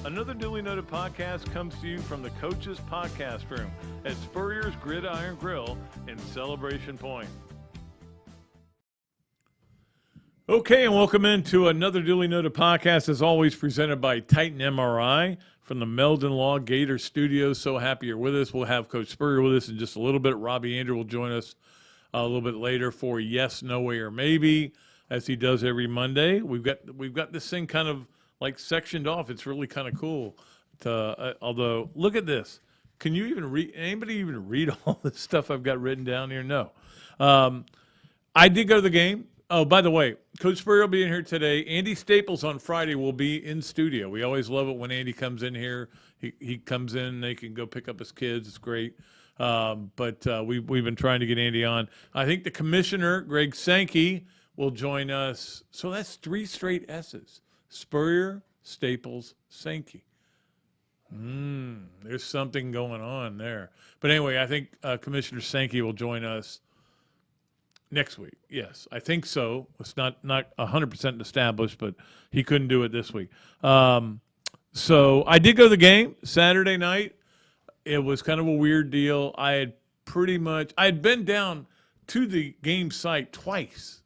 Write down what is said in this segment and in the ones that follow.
Another Dooley Noted Podcast comes to you from the Coach's Podcast Room at Spurrier's Gridiron Grill in Celebration Point. Okay, and welcome into Another Dooley Noted Podcast, as always presented by Titan MRI from the Meldon Law Gator Studios. So happy you're with us. We'll have Coach Spurrier with us in just a little bit. Robbie Andrew will join us a little bit later for Yes, No Way, or Maybe, as he does every Monday. We've got this thing kind of like sectioned off. It's really kind of cool. Although, look at this. Can you even read? Anybody even read all this stuff I've got written down here? No. I did go to the game. Oh, by the way, Coach Spurrier will be in here today. Andy Staples on Friday will be in studio. We always love it when Andy comes in here. He comes in. They can go pick up his kids. It's great. But we've been trying to get Andy on. I think the commissioner, Greg Sankey, will join us. So that's 3 straight S's. Spurrier, Staples, Sankey. There's something going on there. But anyway, I think Commissioner Sankey will join us next week. Yes, I think so. It's not 100% established, but he couldn't do it this week. So I did go to the game Saturday night. It was kind of a weird deal. I had been down to the game site twice.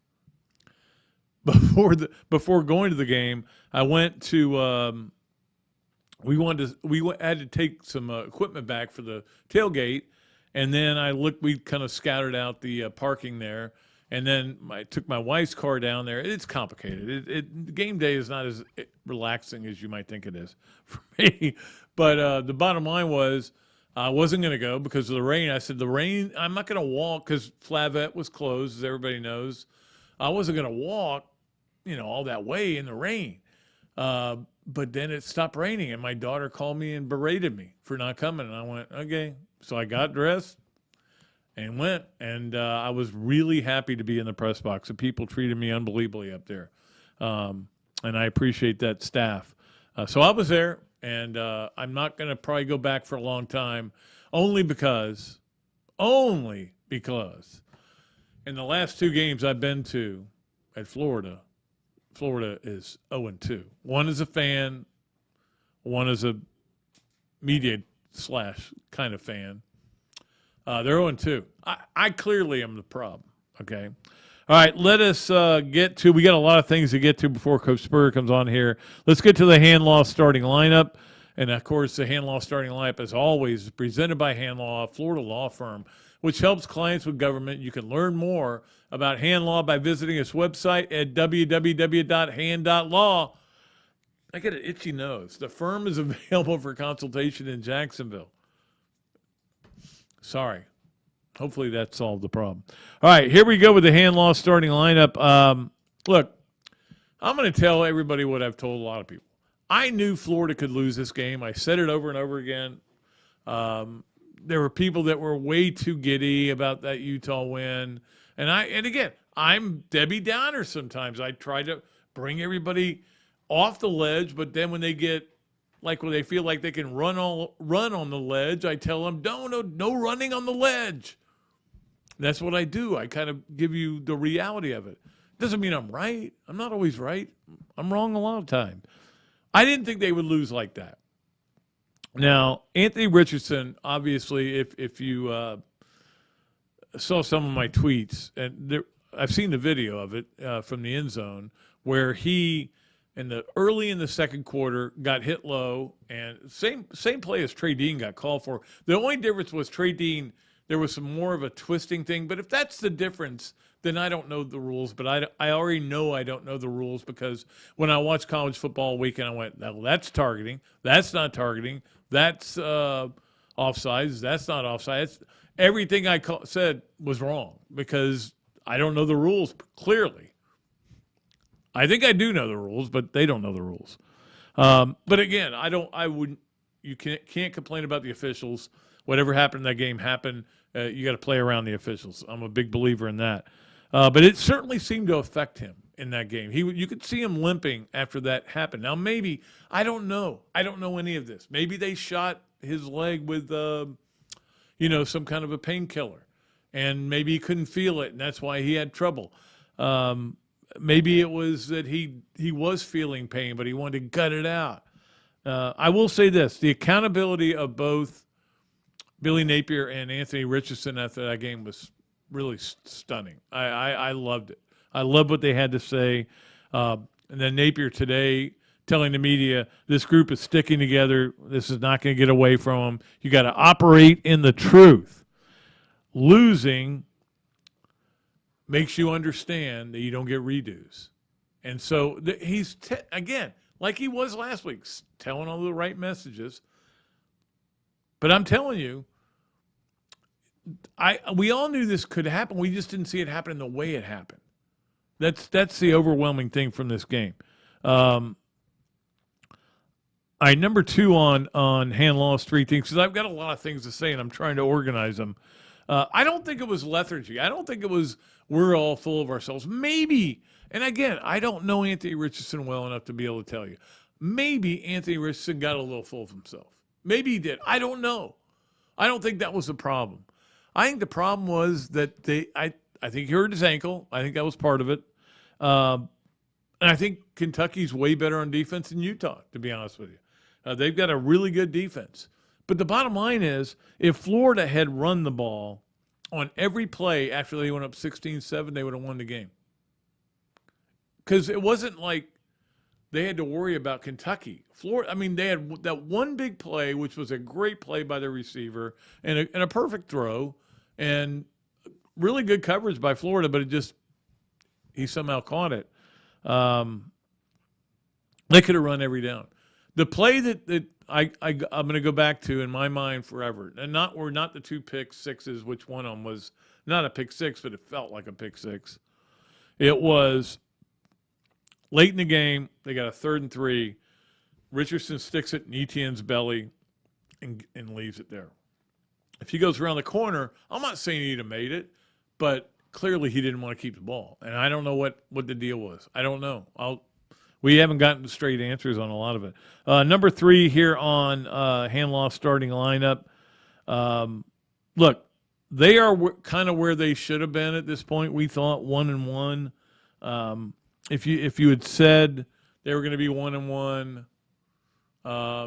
Before going to the game, I went to we had to take some equipment back for the tailgate, and then we kind of scouted out the parking there, and then I took my wife's car down there. It's complicated. Game day is not as relaxing as you might think it is for me, but the bottom line was I wasn't going to go because of the rain. I said, I'm not going to walk because Flavette was closed, as everybody knows. I wasn't going to walk, all that way in the rain. But then it stopped raining, and my daughter called me and berated me for not coming. And I went, okay. So I got dressed and went, and I was really happy to be in the press box. The people treated me unbelievably up there, and I appreciate that staff. So I was there, and I'm not going to probably go back for a long time, only because in the last 2 games I've been to at Florida is 0-2. One is a fan, one is a media / kind of fan. They're 0-2. I clearly am the problem, okay? All right, let us we got a lot of things to get to before Coach Spurrier comes on here. Let's get to the Hand Law starting lineup. And, of course, the Hand Law starting lineup, as always, is presented by Hand Law, a Florida law firm, which helps clients with government. You can learn more about Hand Law by visiting its website at www.hand.law. I get an itchy nose. The firm is available for consultation in Jacksonville. Sorry. Hopefully that solved the problem. All right, here we go with the Hand Law starting lineup. Look, I'm going to tell everybody what I've told a lot of people. I knew Florida could lose this game. I said it over and over again. There were people that were way too giddy about that Utah win. And again, I'm Debbie Downer sometimes. I try to bring everybody off the ledge, but then when they get when they feel like they can run on the ledge, I tell them, no running on the ledge. That's what I do. I kind of give you the reality of it. Doesn't mean I'm right. I'm not always right. I'm wrong a lot of times. I didn't think they would lose like that. Now, Anthony Richardson, obviously, if you saw some of my tweets, and I've seen the video of it from the end zone, where he, early in the second quarter, got hit low, and same play as Trey Dean got called for. The only difference was Trey Dean, there was some more of a twisting thing, but if that's the difference, then I don't know the rules. But I already know I don't know the rules because when I watched college football weekend, I went, well, that's targeting. That's not targeting. That's offsides. That's not offsides. Everything I said was wrong because I don't know the rules clearly. I think I do know the rules, but they don't know the rules. But again, you can't complain about the officials. Whatever happened in that game happened. You got to play around the officials. I'm a big believer in that. But it certainly seemed to affect him in that game. You could see him limping after that happened. Now, maybe, I don't know. I don't know any of this. Maybe they shot his leg with, some kind of a painkiller, and maybe he couldn't feel it, and that's why he had trouble. Maybe it was that he was feeling pain, but he wanted to gut it out. I will say this: the accountability of both Billy Napier and Anthony Richardson after that game was really stunning. I loved it. I loved what they had to say. And then Napier today telling the media, this group is sticking together. This is not going to get away from them. You got to operate in the truth. Losing makes you understand that you don't get redos. And so he's, again, like he was last week, telling all the right messages. But I'm telling you, we all knew this could happen. We just didn't see it happen the way it happened. That's the overwhelming thing from this game. All right, number 2 on hand loss 3 things, because I've got a lot of things to say and I'm trying to organize them. I don't think it was lethargy. I don't think it was we're all full of ourselves. Maybe, and again, I don't know Anthony Richardson well enough to be able to tell you. Maybe Anthony Richardson got a little full of himself. Maybe he did. I don't know. I don't think that was the problem. I think the problem was that I think he hurt his ankle. I think that was part of it. And I think Kentucky's way better on defense than Utah, to be honest with you. They've got a really good defense. But the bottom line is, if Florida had run the ball on every play after they went up 16-7, they would have won the game. Because it wasn't like they had to worry about Kentucky. Florida, I mean, they had that one big play, which was a great play by the receiver, and a perfect throw, and really good coverage by Florida, but he somehow caught it. They could have run every down. The play that I'm going to go back to in my mind forever, and not the 2 pick sixes, which one of them was not a pick 6, but it felt like a pick 6. It was late in the game. They got a 3rd and 3. Richardson sticks it in Etienne's belly and leaves it there. If he goes around the corner, I'm not saying he'd have made it, but clearly he didn't want to keep the ball. And I don't know what the deal was. I don't know. We haven't gotten straight answers on a lot of it. Number 3 here on hand loss starting lineup. Look, they are kind of where they should have been at this point. We thought 1-1. If you had said they were going to be 1-1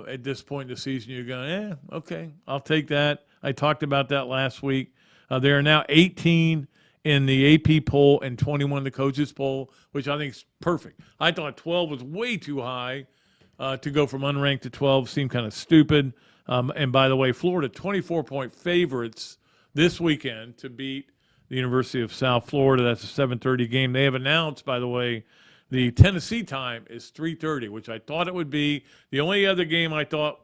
at this point in the season, you're going, okay, I'll take that. I talked about that last week. They are now 18 in the AP poll and 21 in the coaches poll, which I think is perfect. I thought 12 was way too high to go from unranked to 12. Seemed kind of stupid. And by the way, Florida 24-point favorites this weekend to beat the University of South Florida. That's a 7:30 game. They have announced, by the way, the Tennessee time is 3:30, which I thought it would be. The only other game I thought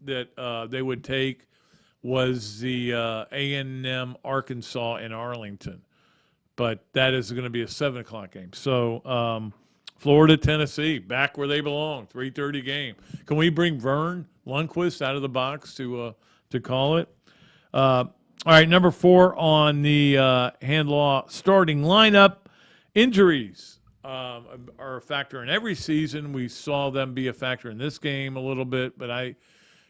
that they would take was the A&M Arkansas in Arlington. But that is going to be a 7 o'clock game. So Florida, Tennessee, back where they belong, 3:30 game. Can we bring Vern Lundquist out of the box to call it? All right, number 4 on the hand law starting lineup. Injuries are a factor in every season. We saw them be a factor in this game a little bit. But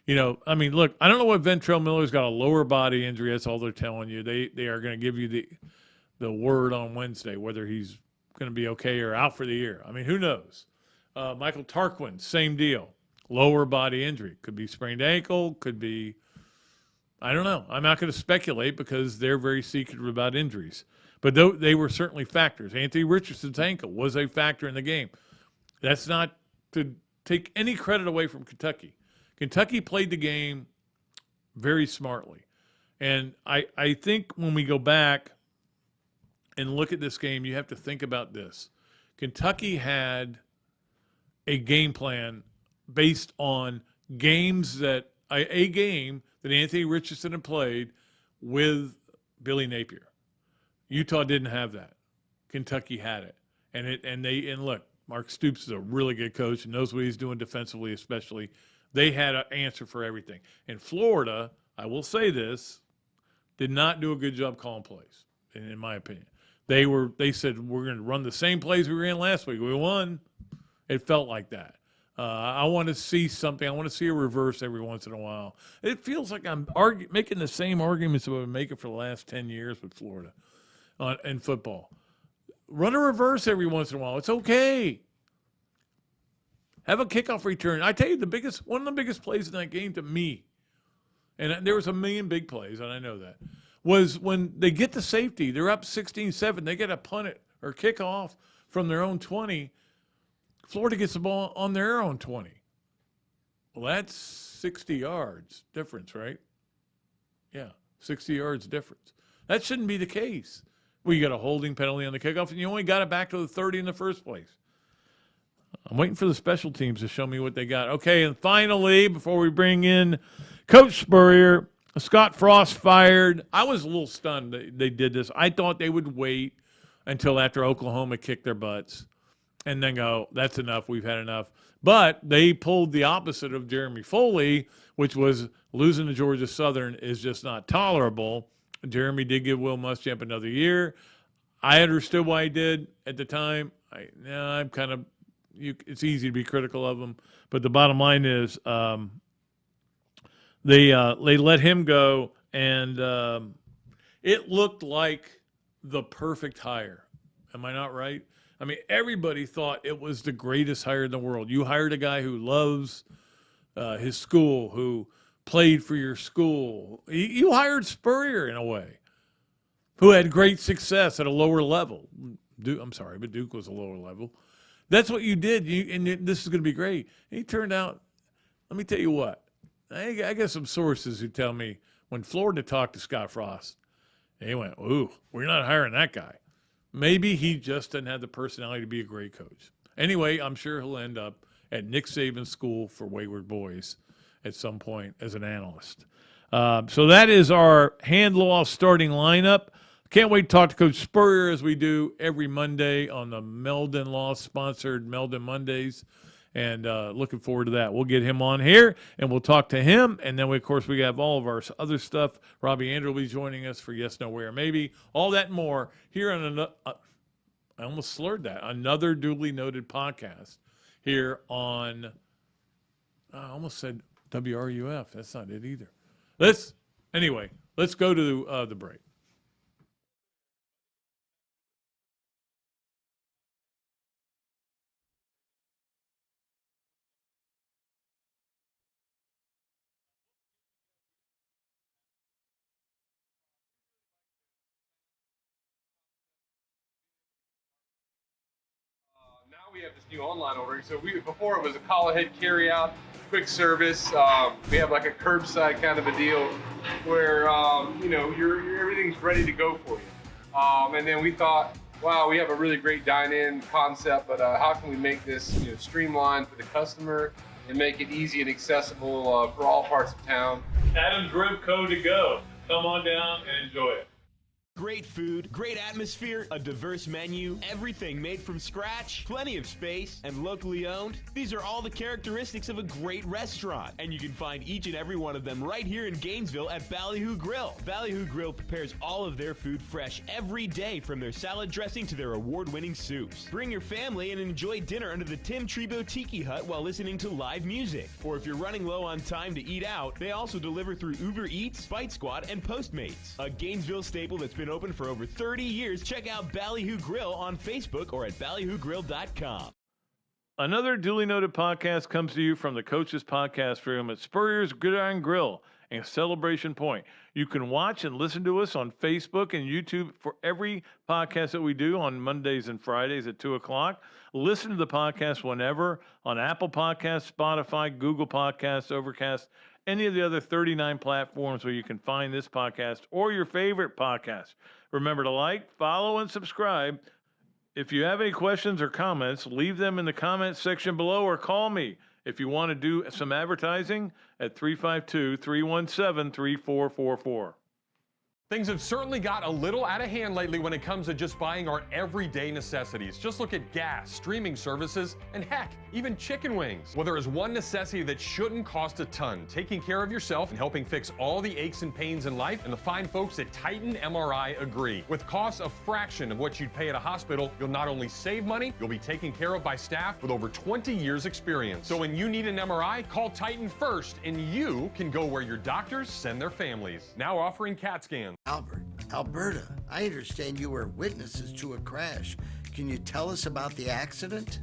look, I don't know what Ventrell Miller's got a lower body injury. That's all they're telling you. They are going to give you the word on Wednesday, whether he's going to be okay or out for the year. I mean, who knows? Michael Tarquin, same deal. Lower body injury. Could be sprained ankle, could be, I don't know. I'm not going to speculate because they're very secretive about injuries. But they were certainly factors. Anthony Richardson's ankle was a factor in the game. That's not to take any credit away from Kentucky. Kentucky played the game very smartly. And I think when we go back and look at this game, you have to think about this. Kentucky had a game plan based on a game that Anthony Richardson had played with Billy Napier. Utah didn't have that. Kentucky had it. And look, Mark Stoops is a really good coach and knows what he's doing defensively especially. They had an answer for everything. And Florida, I will say this, did not do a good job calling plays, in my opinion. They said, we're going to run the same plays we ran last week. We won. It felt like that. I want to see something. I want to see a reverse every once in a while. It feels like I'm making the same arguments that I've been making for the last 10 years with Florida in football. Run a reverse every once in a while. It's okay. Have a kickoff return. I tell you, one of the biggest plays in that game to me, and there was a million big plays, and I know that, was when they get the safety. They're up 16-7. They get a punt it or kick off from their own 20. Florida gets the ball on their own 20. Well, that's 60 yards difference, right? Yeah, 60 yards difference. That shouldn't be the case. Well, you got a holding penalty on the kickoff, and you only got it back to the 30 in the first place. I'm waiting for the special teams to show me what they got. Okay, and finally, before we bring in Coach Spurrier, Scott Frost fired. I was a little stunned that they did this. I thought they would wait until after Oklahoma kicked their butts and then go, that's enough, we've had enough. But they pulled the opposite of Jeremy Foley, which was losing to Georgia Southern is just not tolerable. Jeremy did give Will Muschamp another year. I understood why he did at the time. I'm kind of it's easy to be critical of him, but the bottom line is they let him go, and it looked like the perfect hire. Am I not right? I mean, everybody thought it was the greatest hire in the world. You hired a guy who loves his school, who played for your school. You hired Spurrier in a way, who had great success at a lower level. But Duke was a lower level. That's what you did, and this is going to be great. And he turned out, let me tell you what, I got some sources who tell me when Florida talked to Scott Frost, they went, ooh, we're not hiring that guy. Maybe he just doesn't have the personality to be a great coach. Anyway, I'm sure he'll end up at Nick Saban's school for wayward boys at some point as an analyst. So that is our hand-law starting lineup. Can't wait to talk to Coach Spurrier as we do every Monday on the Meldon Law-sponsored Meldon Mondays, and looking forward to that. We'll get him on here, and we'll talk to him, and then, of course, we have all of our other stuff. Robbie Andrew will be joining us for Yes, No, Where, Maybe, all that and more here on I almost slurred that, Another Dooley Noted Podcast here on, I almost said WRUF. That's not it either. Let's go to the break. Now we have this new online ordering. So before it was a call ahead carry out, quick service. We have like a curbside kind of a deal where everything's ready to go for you. And then we thought, wow, we have a really great dine-in concept, but how can we make this streamlined for the customer and make it easy and accessible for all parts of town? Adam's Rib Co. to go. Come on down and enjoy it. Great food, great atmosphere, a diverse menu, everything made from scratch, plenty of space, and locally owned. These are all the characteristics of a great restaurant, and you can find each and every one of them right here in Gainesville at Ballyhoo Grill. Ballyhoo Grill prepares all of their food fresh every day, from their salad dressing to their award-winning soups. Bring your family and enjoy dinner under the Tim Trebo Tiki Hut while listening to live music. Or if you're running low on time to eat out, they also deliver through Uber Eats, Bite Squad, and Postmates. A Gainesville staple that's been open for over 30 years. Check out Ballyhoo Grill on Facebook or at ballyhoogrill.com. Another Duly Noted Podcast comes to you from the Coach's Podcast Room at Spurrier's Gridiron Grill and Celebration Point. You can watch and listen to us on Facebook and YouTube for every podcast that we do on Mondays and Fridays at 2 o'clock. Listen to the podcast whenever on Apple Podcasts, Spotify, Google Podcasts, Overcast, any of the other 39 platforms where you can find this podcast or your favorite podcast. Remember to like, follow, and subscribe. If you have any questions or comments, leave them in the comments section below or call me if you want to do some advertising at 352-317-3444. Things have certainly got a little out of hand lately when it comes to just buying our everyday necessities. Just look at gas, streaming services, and heck, even chicken wings. Well, there is one necessity that shouldn't cost a ton: taking care of yourself and helping fix all the aches and pains in life, and the fine folks at Titan MRI agree. With costs a fraction of what you'd pay at a hospital, you'll not only save money, you'll be taken care of by staff with over 20 years experience. So when you need an MRI, call Titan first, and you can go where your doctors send their families. Now offering CAT scans. Alberta, I understand you were witnesses to a crash. Can you tell us about the accident?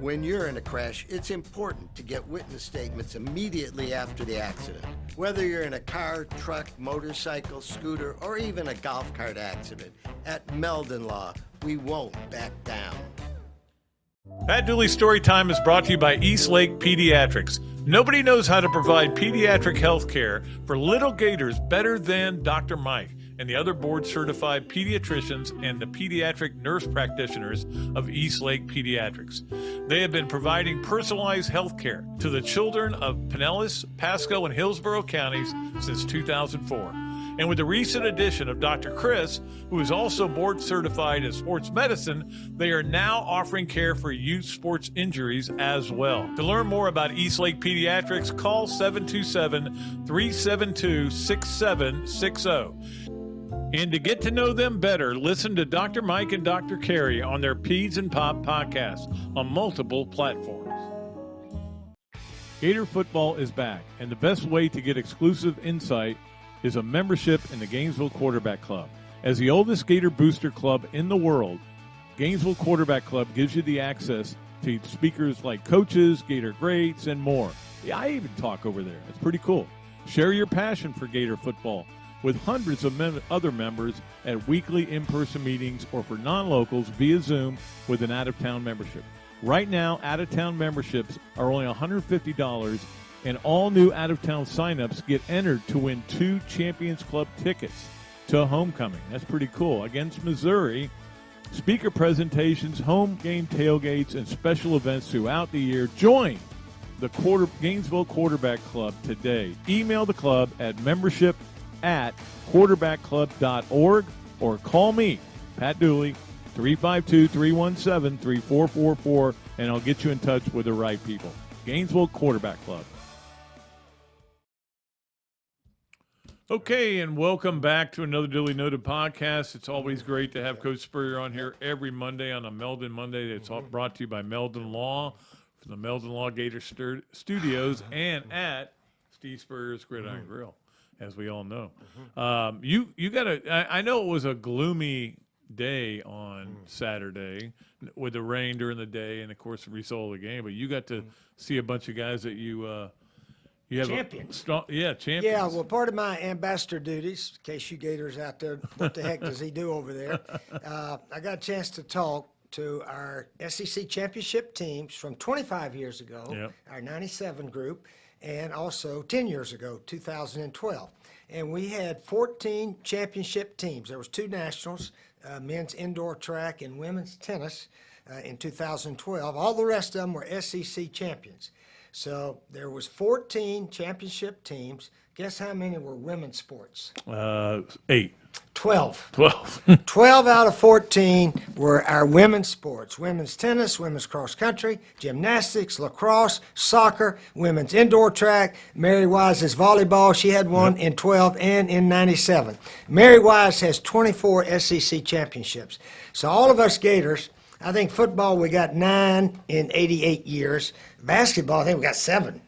When you're in a crash, it's important to get witness statements immediately after the accident. Whether you're in a car, truck, motorcycle, scooter, or even a golf cart accident, at Meldon Law, we won't back down. Pat Dooley's Story Time is brought to you by Eastlake Pediatrics. Nobody knows how to provide pediatric health care for little Gators better than Dr. Mike and the other board-certified pediatricians and the pediatric nurse practitioners of Eastlake Pediatrics. They have been providing personalized health care to the children of Pinellas, Pasco, and Hillsborough counties since 2004. And with the recent addition of Dr. Chris, who is also board certified in sports medicine, they are now offering care for youth sports injuries as well. To learn more about Eastlake Pediatrics, call 727-372-6760. And to get to know them better, listen to Dr. Mike and Dr. Carey on their Peds and Pop podcast on multiple platforms. Gator football is back, and the best way to get exclusive insight is a membership in the Gainesville Quarterback Club. As the oldest Gator booster club in the world, Gainesville Quarterback Club gives you the access to speakers like coaches, Gator greats, and more. Yeah, I even talk over there. It's pretty cool. Share your passion for Gator football with hundreds of other members at weekly in-person meetings or for non-locals via Zoom with an out-of-town membership. Right now, out-of-town memberships are only $150, and all new out-of-town signups get entered to win 2 Champions Club tickets to homecoming. That's pretty cool. Against Missouri, speaker presentations, home game tailgates, and special events throughout the year. Join the Gainesville Quarterback Club today. Email the club at membership@quarterbackclub.org or call me, Pat Dooley, 352-317-3444, and I'll get you in touch with the right people. Gainesville Quarterback Club. Okay, and welcome back to Another Dooley Noted Podcast. It's always great to have Coach Spurrier on here every Monday on a Meldon Monday. It's all brought to you by Meldon Law from the Meldon Law Gator Studios and at Steve Spurrier's Gridiron Grill, as we all know. You got to – I know it was a gloomy day on Saturday with the rain during the day and, of course, the result of the game, but you got to see a bunch of guys that you have champions. Champions. Yeah, well, part of my ambassador duties, in case you Gators out there, what the heck does he do over there? I got a chance to talk to our SEC championship teams from 25 years ago, our 97 group, and also 10 years ago, 2012. And we had 14 championship teams. There was 2 nationals, men's indoor track and women's tennis in 2012. All the rest of them were SEC champions. So there was 14 championship teams. Guess how many were women's sports? 8. 12. 12. 12 out of 14 were our women's sports. Women's tennis, women's cross country, gymnastics, lacrosse, soccer, women's indoor track. Mary Wise's volleyball, she had one in 12 and in 97. Mary Wise has 24 SEC championships. So all of us Gators, I think football we got 9 in 88 years. Basketball, I think we got 7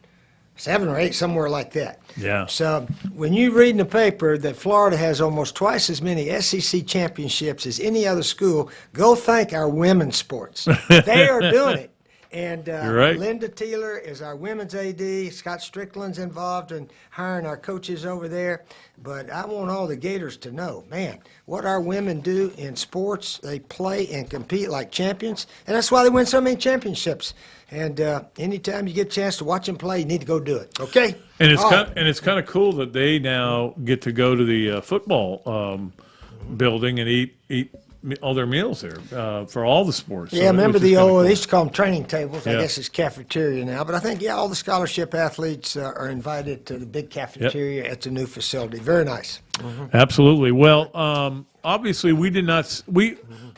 or 8, somewhere like that. Yeah. So when you read in the paper that Florida has almost twice as many SEC championships as any other school, go thank our women's sports. They are doing it. And right. Linda Teeler is our women's AD. Scott Strickland's involved in hiring our coaches over there. But I want all the Gators to know, man, what our women do in sports, they play and compete like champions. And that's why they win so many championships. And anytime you get a chance to watch them play, you need to go do it. Okay? And it's kind of cool that they now get to go to the football building and eat all their meals there for all the sports. Yeah, so remember the old, cool. they used to call them training tables. I Yeah. guess it's cafeteria now. But I think, all the scholarship athletes are invited to the big cafeteria at the new facility. Very nice. Absolutely. Well, obviously we did not.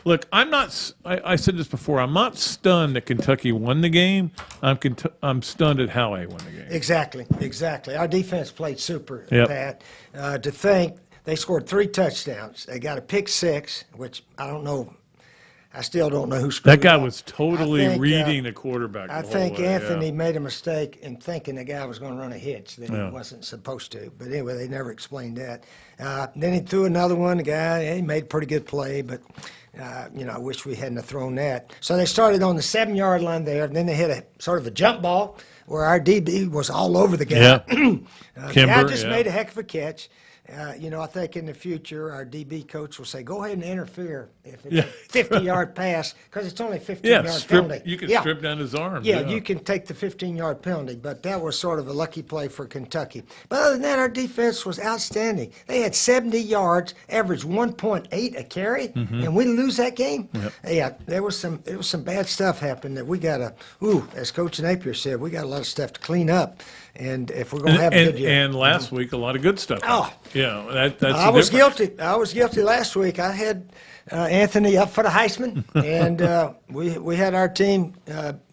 Look. I'm not. I said this before. I'm not stunned that Kentucky won the game. I'm stunned at how they won the game. Exactly. Our defense played super, Yep. Pat. To think they scored 3 touchdowns. They got a pick 6, which I don't know I still don't know who screwed That guy up. was totally I think, reading the quarterback. I the think whole way, Anthony yeah. made a mistake in thinking the guy was going to run a hitch that he wasn't supposed to. But anyway, they never explained that. Then he threw another one. The guy, he made a pretty good play, but I wish we hadn't have thrown that. So they started on the 7-yard line there, and then they hit a sort of a jump ball where our DB was all over the guy. Yeah. The guy Kimber, just yeah. made a heck of a catch. I think in the future our DB coach will say, "Go ahead and interfere if it's a 50-yard pass because it's only a 15-yard penalty." You can Yeah. strip down his arm. Yeah, you can take the 15-yard penalty, but that was sort of a lucky play for Kentucky. But other than that, our defense was outstanding. They had 70 yards, averaged 1.8 a carry, and we lose that game. Yeah, there was some bad stuff happened that we got to. As Coach Napier said, we got a lot of stuff to clean up, and if we're going to have a good year. And last week, a lot of good stuff. Oh. Yeah, that's I was guilty. I was guilty last week. I had Anthony up for the Heisman, and we had our team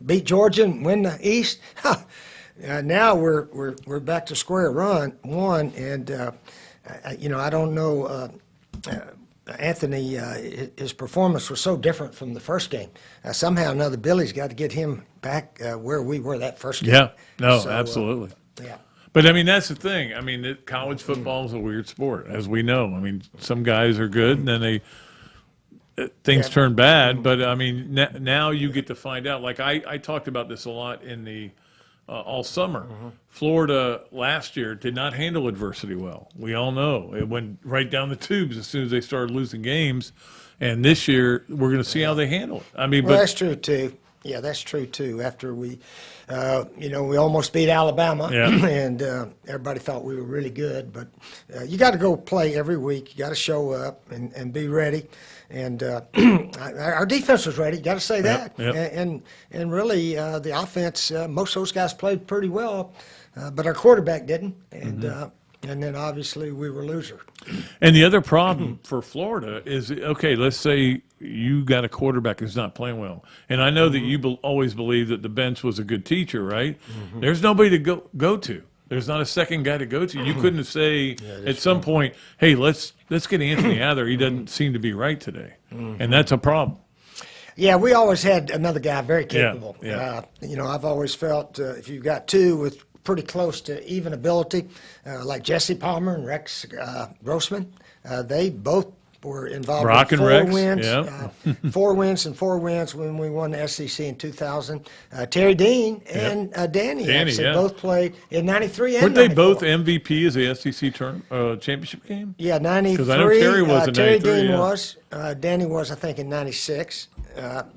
beat Georgia and win the East. Now we're back to square one, and I don't know. Anthony, his performance was so different from the first game. Somehow or another, Billy's got to get him back where we were that first game. Yeah, no, So, absolutely. Yeah. But, I mean, that's the thing. I mean, college football is a weird sport, as we know. I mean, some guys are good, and then things turn bad. But, I mean, now you get to find out. Like, I talked about this a lot in the all summer. Florida last year did not handle adversity well. We all know. It went right down the tubes as soon as they started losing games. And this year, we're going to see how they handle it. I mean, Well, that's true, too. Yeah, that's true, too. After we almost beat Alabama, and everybody thought we were really good. But you got to go play every week. You got to show up and be ready. And our defense was ready. Got to say that. Yep. And really, the offense, most of those guys played pretty well, but our quarterback didn't. And then obviously we were losers. And the other problem for Florida is, okay, let's say you got a quarterback who's not playing well. And I know that you always believe that the bench was a good teacher, right? There's nobody to go to. There's not a second guy to go to. You couldn't say at some point, hey, let's get Anthony out of there. He doesn't seem to be right today. And that's a problem. Yeah, we always had another guy very capable. Yeah. I've always felt if you've got two with pretty close to even ability, like Jesse Palmer and Rex Grossman, they both were involved Brock in and 4 Rex, wins. yeah. 4 wins and 4 wins when we won the SEC in 2000. Terry Dean and Danny actually both played in 93 and Weren't they 94. both MVP as the SEC championship game? Yeah, 93. Because I know Terry was in Terry 93, Dean yeah. was. Danny was, I think, in 96.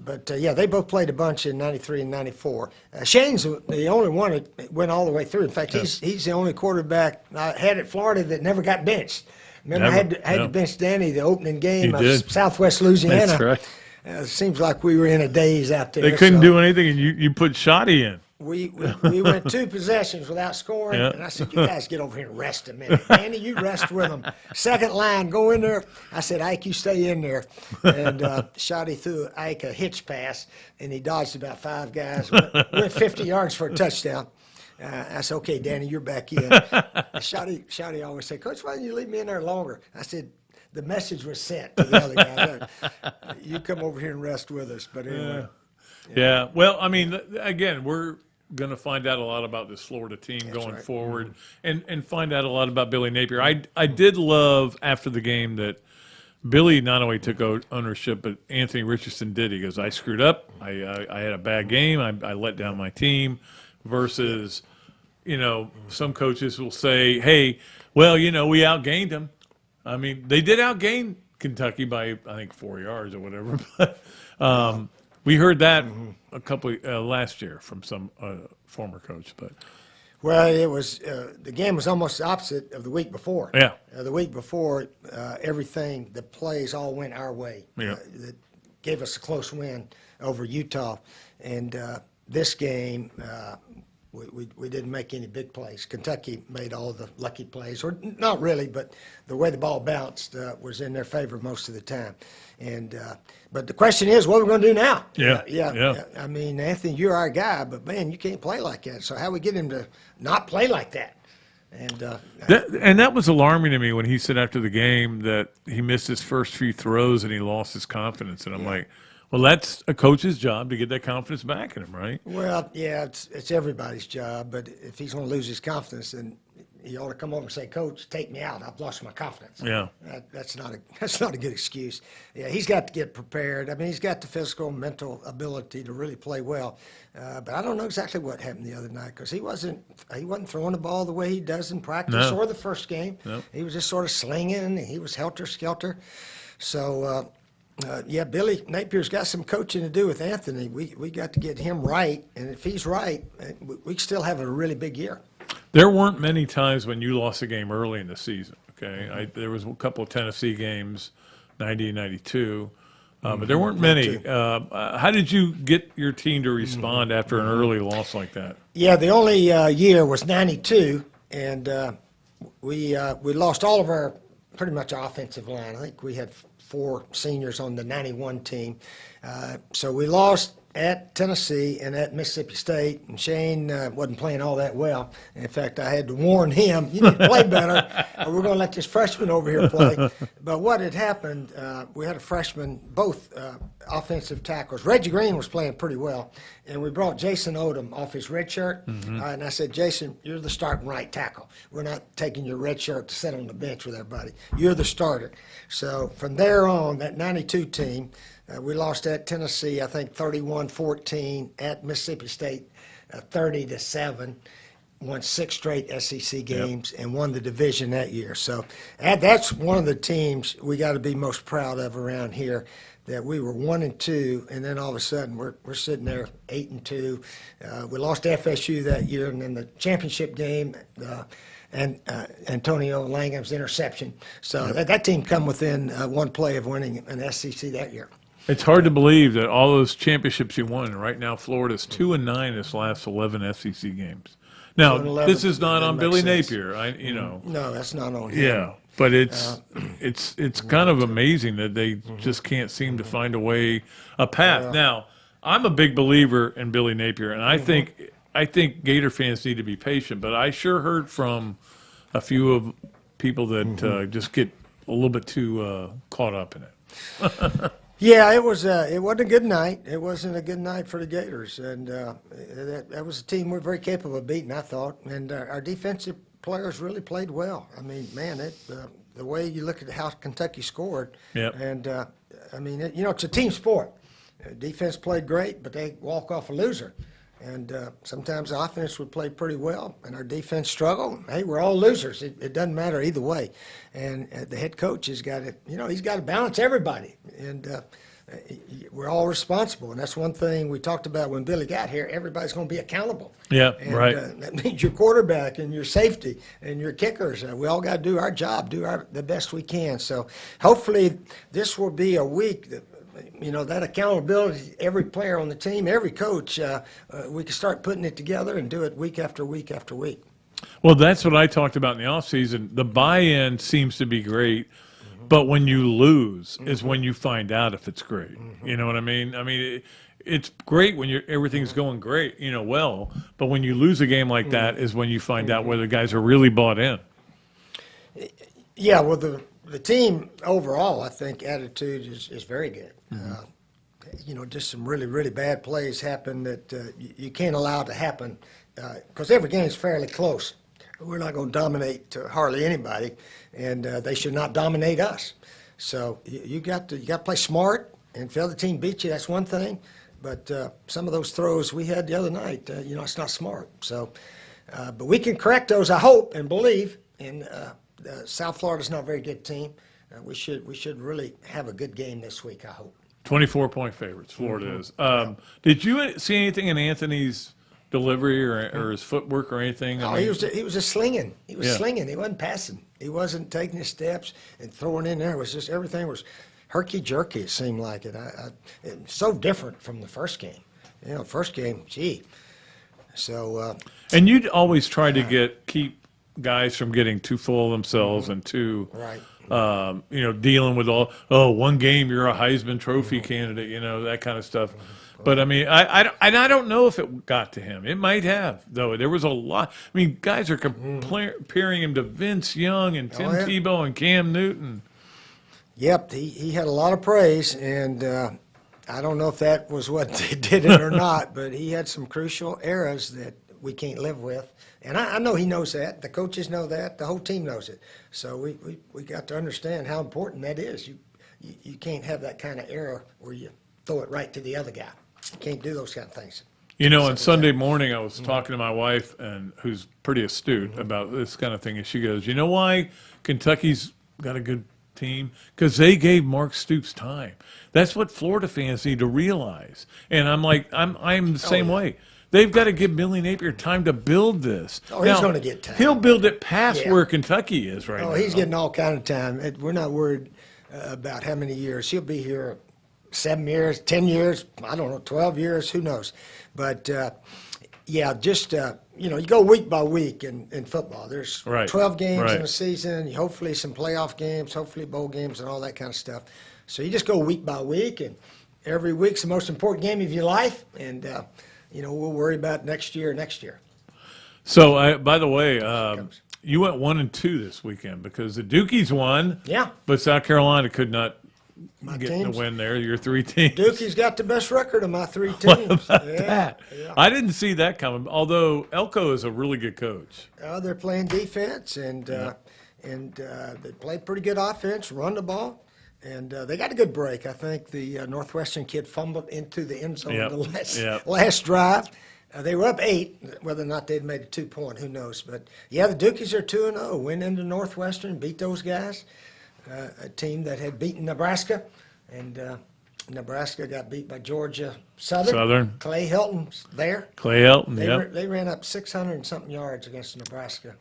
But they both played a bunch in 93 and 94. Shane's the only one that went all the way through. In fact, he's the only quarterback I had at Florida that never got benched. Remember, I had to bench Danny the opening game of Southwest Louisiana. That's right. It seems like we were in a daze out there. They couldn't do anything, and you put Shoddy in. We went 2 possessions without scoring, and I said, you guys get over here and rest a minute. Danny, you rest with them. Second line, go in there. I said, Ike, you stay in there. And Shoddy threw Ike a hitch pass, and he dodged about 5 guys. Went 50 yards for a touchdown. I said, okay, Danny, you're back in. Shoddy always said, Coach, why didn't you leave me in there longer? I said, the message was sent to the other guy. You come over here and rest with us. But anyway. Yeah. Well, I mean, again, we're going to find out a lot about this Florida team going forward and find out a lot about Billy Napier. I did love after the game that Billy not only took ownership, but Anthony Richardson did. He goes, I screwed up. I had a bad game. I let down my team versus, some coaches will say, hey, well, we outgained them. I mean, they did outgain Kentucky by, I think, 4 yards or whatever. But we heard that a couple last year from some former coach. But well, it was the game was almost the opposite of the week before. Yeah. The week before, everything, the plays all went our way. Yeah. That gave us a close win over Utah. And this game, we didn't make any big plays. Kentucky made all the lucky plays, or not really, but the way the ball bounced was in their favor most of the time. And but the question is, what are we going to do now? Yeah. I mean, Anthony, you're our guy, but man, you can't play like that. So how we get him to not play like that? And that was alarming to me when he said after the game that he missed his first few throws and he lost his confidence. And I'm like, Well, that's a coach's job to get that confidence back in him, right? Well, yeah, it's everybody's job, but if he's going to lose his confidence, then he ought to come over and say, "Coach, take me out. I've lost my confidence." Yeah. That's not a good excuse. Yeah, he's got to get prepared. I mean, he's got the physical and mental ability to really play well. But I don't know exactly what happened the other night because he wasn't throwing the ball the way he does in practice or the first game. No. He was just sort of slinging. He was helter-skelter. So, yeah, Billy Napier's got some coaching to do with Anthony. We got to get him right, and if he's right, we still have a really big year. There weren't many times when you lost a game early in the season, okay? There was a couple of Tennessee games, 90 and 92, but there weren't many. How did you get your team to respond after an early loss like that? Yeah, the only year was 92, and we lost all of our pretty much offensive line. I think we had 4 seniors on the 91 team. So we lost at Tennessee and at Mississippi State, and Shane wasn't playing all that well. In fact, I had to warn him, you need to play better, or we're going to let this freshman over here play. But what had happened, we had a freshman, both offensive tackles. Reggie Green was playing pretty well, and we brought Jason Odom off his red shirt, and I said, "Jason, you're the starting right tackle. We're not taking your red shirt to sit on the bench with everybody. You're the starter." So from there on, that 92 team, we lost at Tennessee, I think 31-14, at Mississippi State 30-7, won 6 straight SEC games, and won the division that year. So that's one of the teams we got to be most proud of around here, that we were 1-2, and then all of a sudden we're sitting there 8-2. We lost to FSU that year, and then the championship game, and Antonio Langham's interception. So that team come within one play of winning an SEC that year. It's hard to believe that all those championships you won, and right now Florida's 2-9 this last 11 SEC games. Now, 2-11, this is not on Billy sense. Napier, No, that's not on him. Yeah, but it's kind of amazing that they just can't seem to find a path. Now, I'm a big believer in Billy Napier, and I think Gator fans need to be patient. But I sure heard from a few of people that just get a little bit too caught up in it. Yeah, it wasn't a good night. It wasn't a good night for the Gators, and that was a team we're very capable of beating, I thought. And our defensive players really played well. I mean, man, the way you look at how Kentucky scored, and I mean, it's a team sport. Defense played great, but they walk off a loser. And sometimes the offense would play pretty well, and our defense struggled. Hey, we're all losers. It doesn't matter either way. And the head coach has got to, he's got to balance everybody. And we're all responsible. And that's one thing we talked about when Billy got here. Everybody's going to be accountable. Yeah, and, right. That means your quarterback and your safety and your kickers. We all got to do our job, the best we can. So hopefully this will be a week that, that accountability, every player on the team, every coach, we can start putting it together and do it week after week after week. Well, that's what I talked about in the offseason. The buy-in seems to be great, but when you lose is when you find out if it's great. You know what I mean? I mean, it's great when everything's going great, well, but when you lose a game like that is when you find out whether guys are really bought in. Yeah, well, the team overall, I think, attitude is very good. Just some really, really bad plays happen that you can't allow to happen because every game is fairly close. We're not going to dominate hardly anybody, and they should not dominate us. So you got to play smart, and if the other team beats you, that's one thing. But some of those throws we had the other night, it's not smart. So, but we can correct those, I hope and believe. And South Florida's not a very good team. We should really have a good game this week, I hope. 24-point favorites, Florida is. Did you see anything in Anthony's delivery or his footwork or anything? He was just slinging. He was slinging. He wasn't passing. He wasn't taking his steps and throwing in there. It was just everything was herky-jerky, it seemed like it. It's so different from the first game. First game, gee. So. And you'd always try to keep guys from getting too full of themselves and too. Right. Dealing with one game you're a Heisman Trophy candidate, that kind of stuff. But I mean, I don't know if it got to him. It might have, though. There was a lot. I mean, guys are comparing him to Vince Young and Tim Tebow and Cam Newton. Yep, he had a lot of praise, and I don't know if that was what did it or not, but he had some crucial errors that we can't live with. And I know he knows that. The coaches know that. The whole team knows it. So we got to understand how important that is. You can't have that kind of error where you throw it right to the other guy. You can't do those kind of things. You know, on Sunday morning, I was talking to my wife, and who's pretty astute about this kind of thing, and she goes, "You know why Kentucky's got a good team? Because they gave Mark Stoops time. That's what Florida fans need to realize." And I'm like, I'm the same way. They've got to give Billy Napier time to build this. Oh, he's going to get time. He'll build it past where Kentucky is right now. Oh, he's getting all kind of time. We're not worried about how many years. He'll be here 7 years, 10 years, I don't know, 12 years, who knows. But, just, you go week by week in football. There's 12 games in a season, hopefully some playoff games, hopefully bowl games and all that kind of stuff. So you just go week by week, and every week's the most important game of your life. And, we'll worry about next year. So, by the way, you went 1-2 this weekend because the Dukies won. Yeah. But South Carolina could not My get teams. the win there. Your 3 teams. Dukie's got the best record of my 3 teams. That. I didn't see that coming. Although Elko is a really good coach. They're playing defense, and they play pretty good offense, run the ball. And they got a good break. I think the Northwestern kid fumbled into the end zone the last drive. They were up 8. Whether or not they'd made a 2-point, who knows? But, the Dukies are 2-0. Went into Northwestern, beat those guys, a team that had beaten Nebraska. And Nebraska got beat by Georgia Southern. Clay Helton's there. Clay Helton, They ran up 600 and something yards against Nebraska.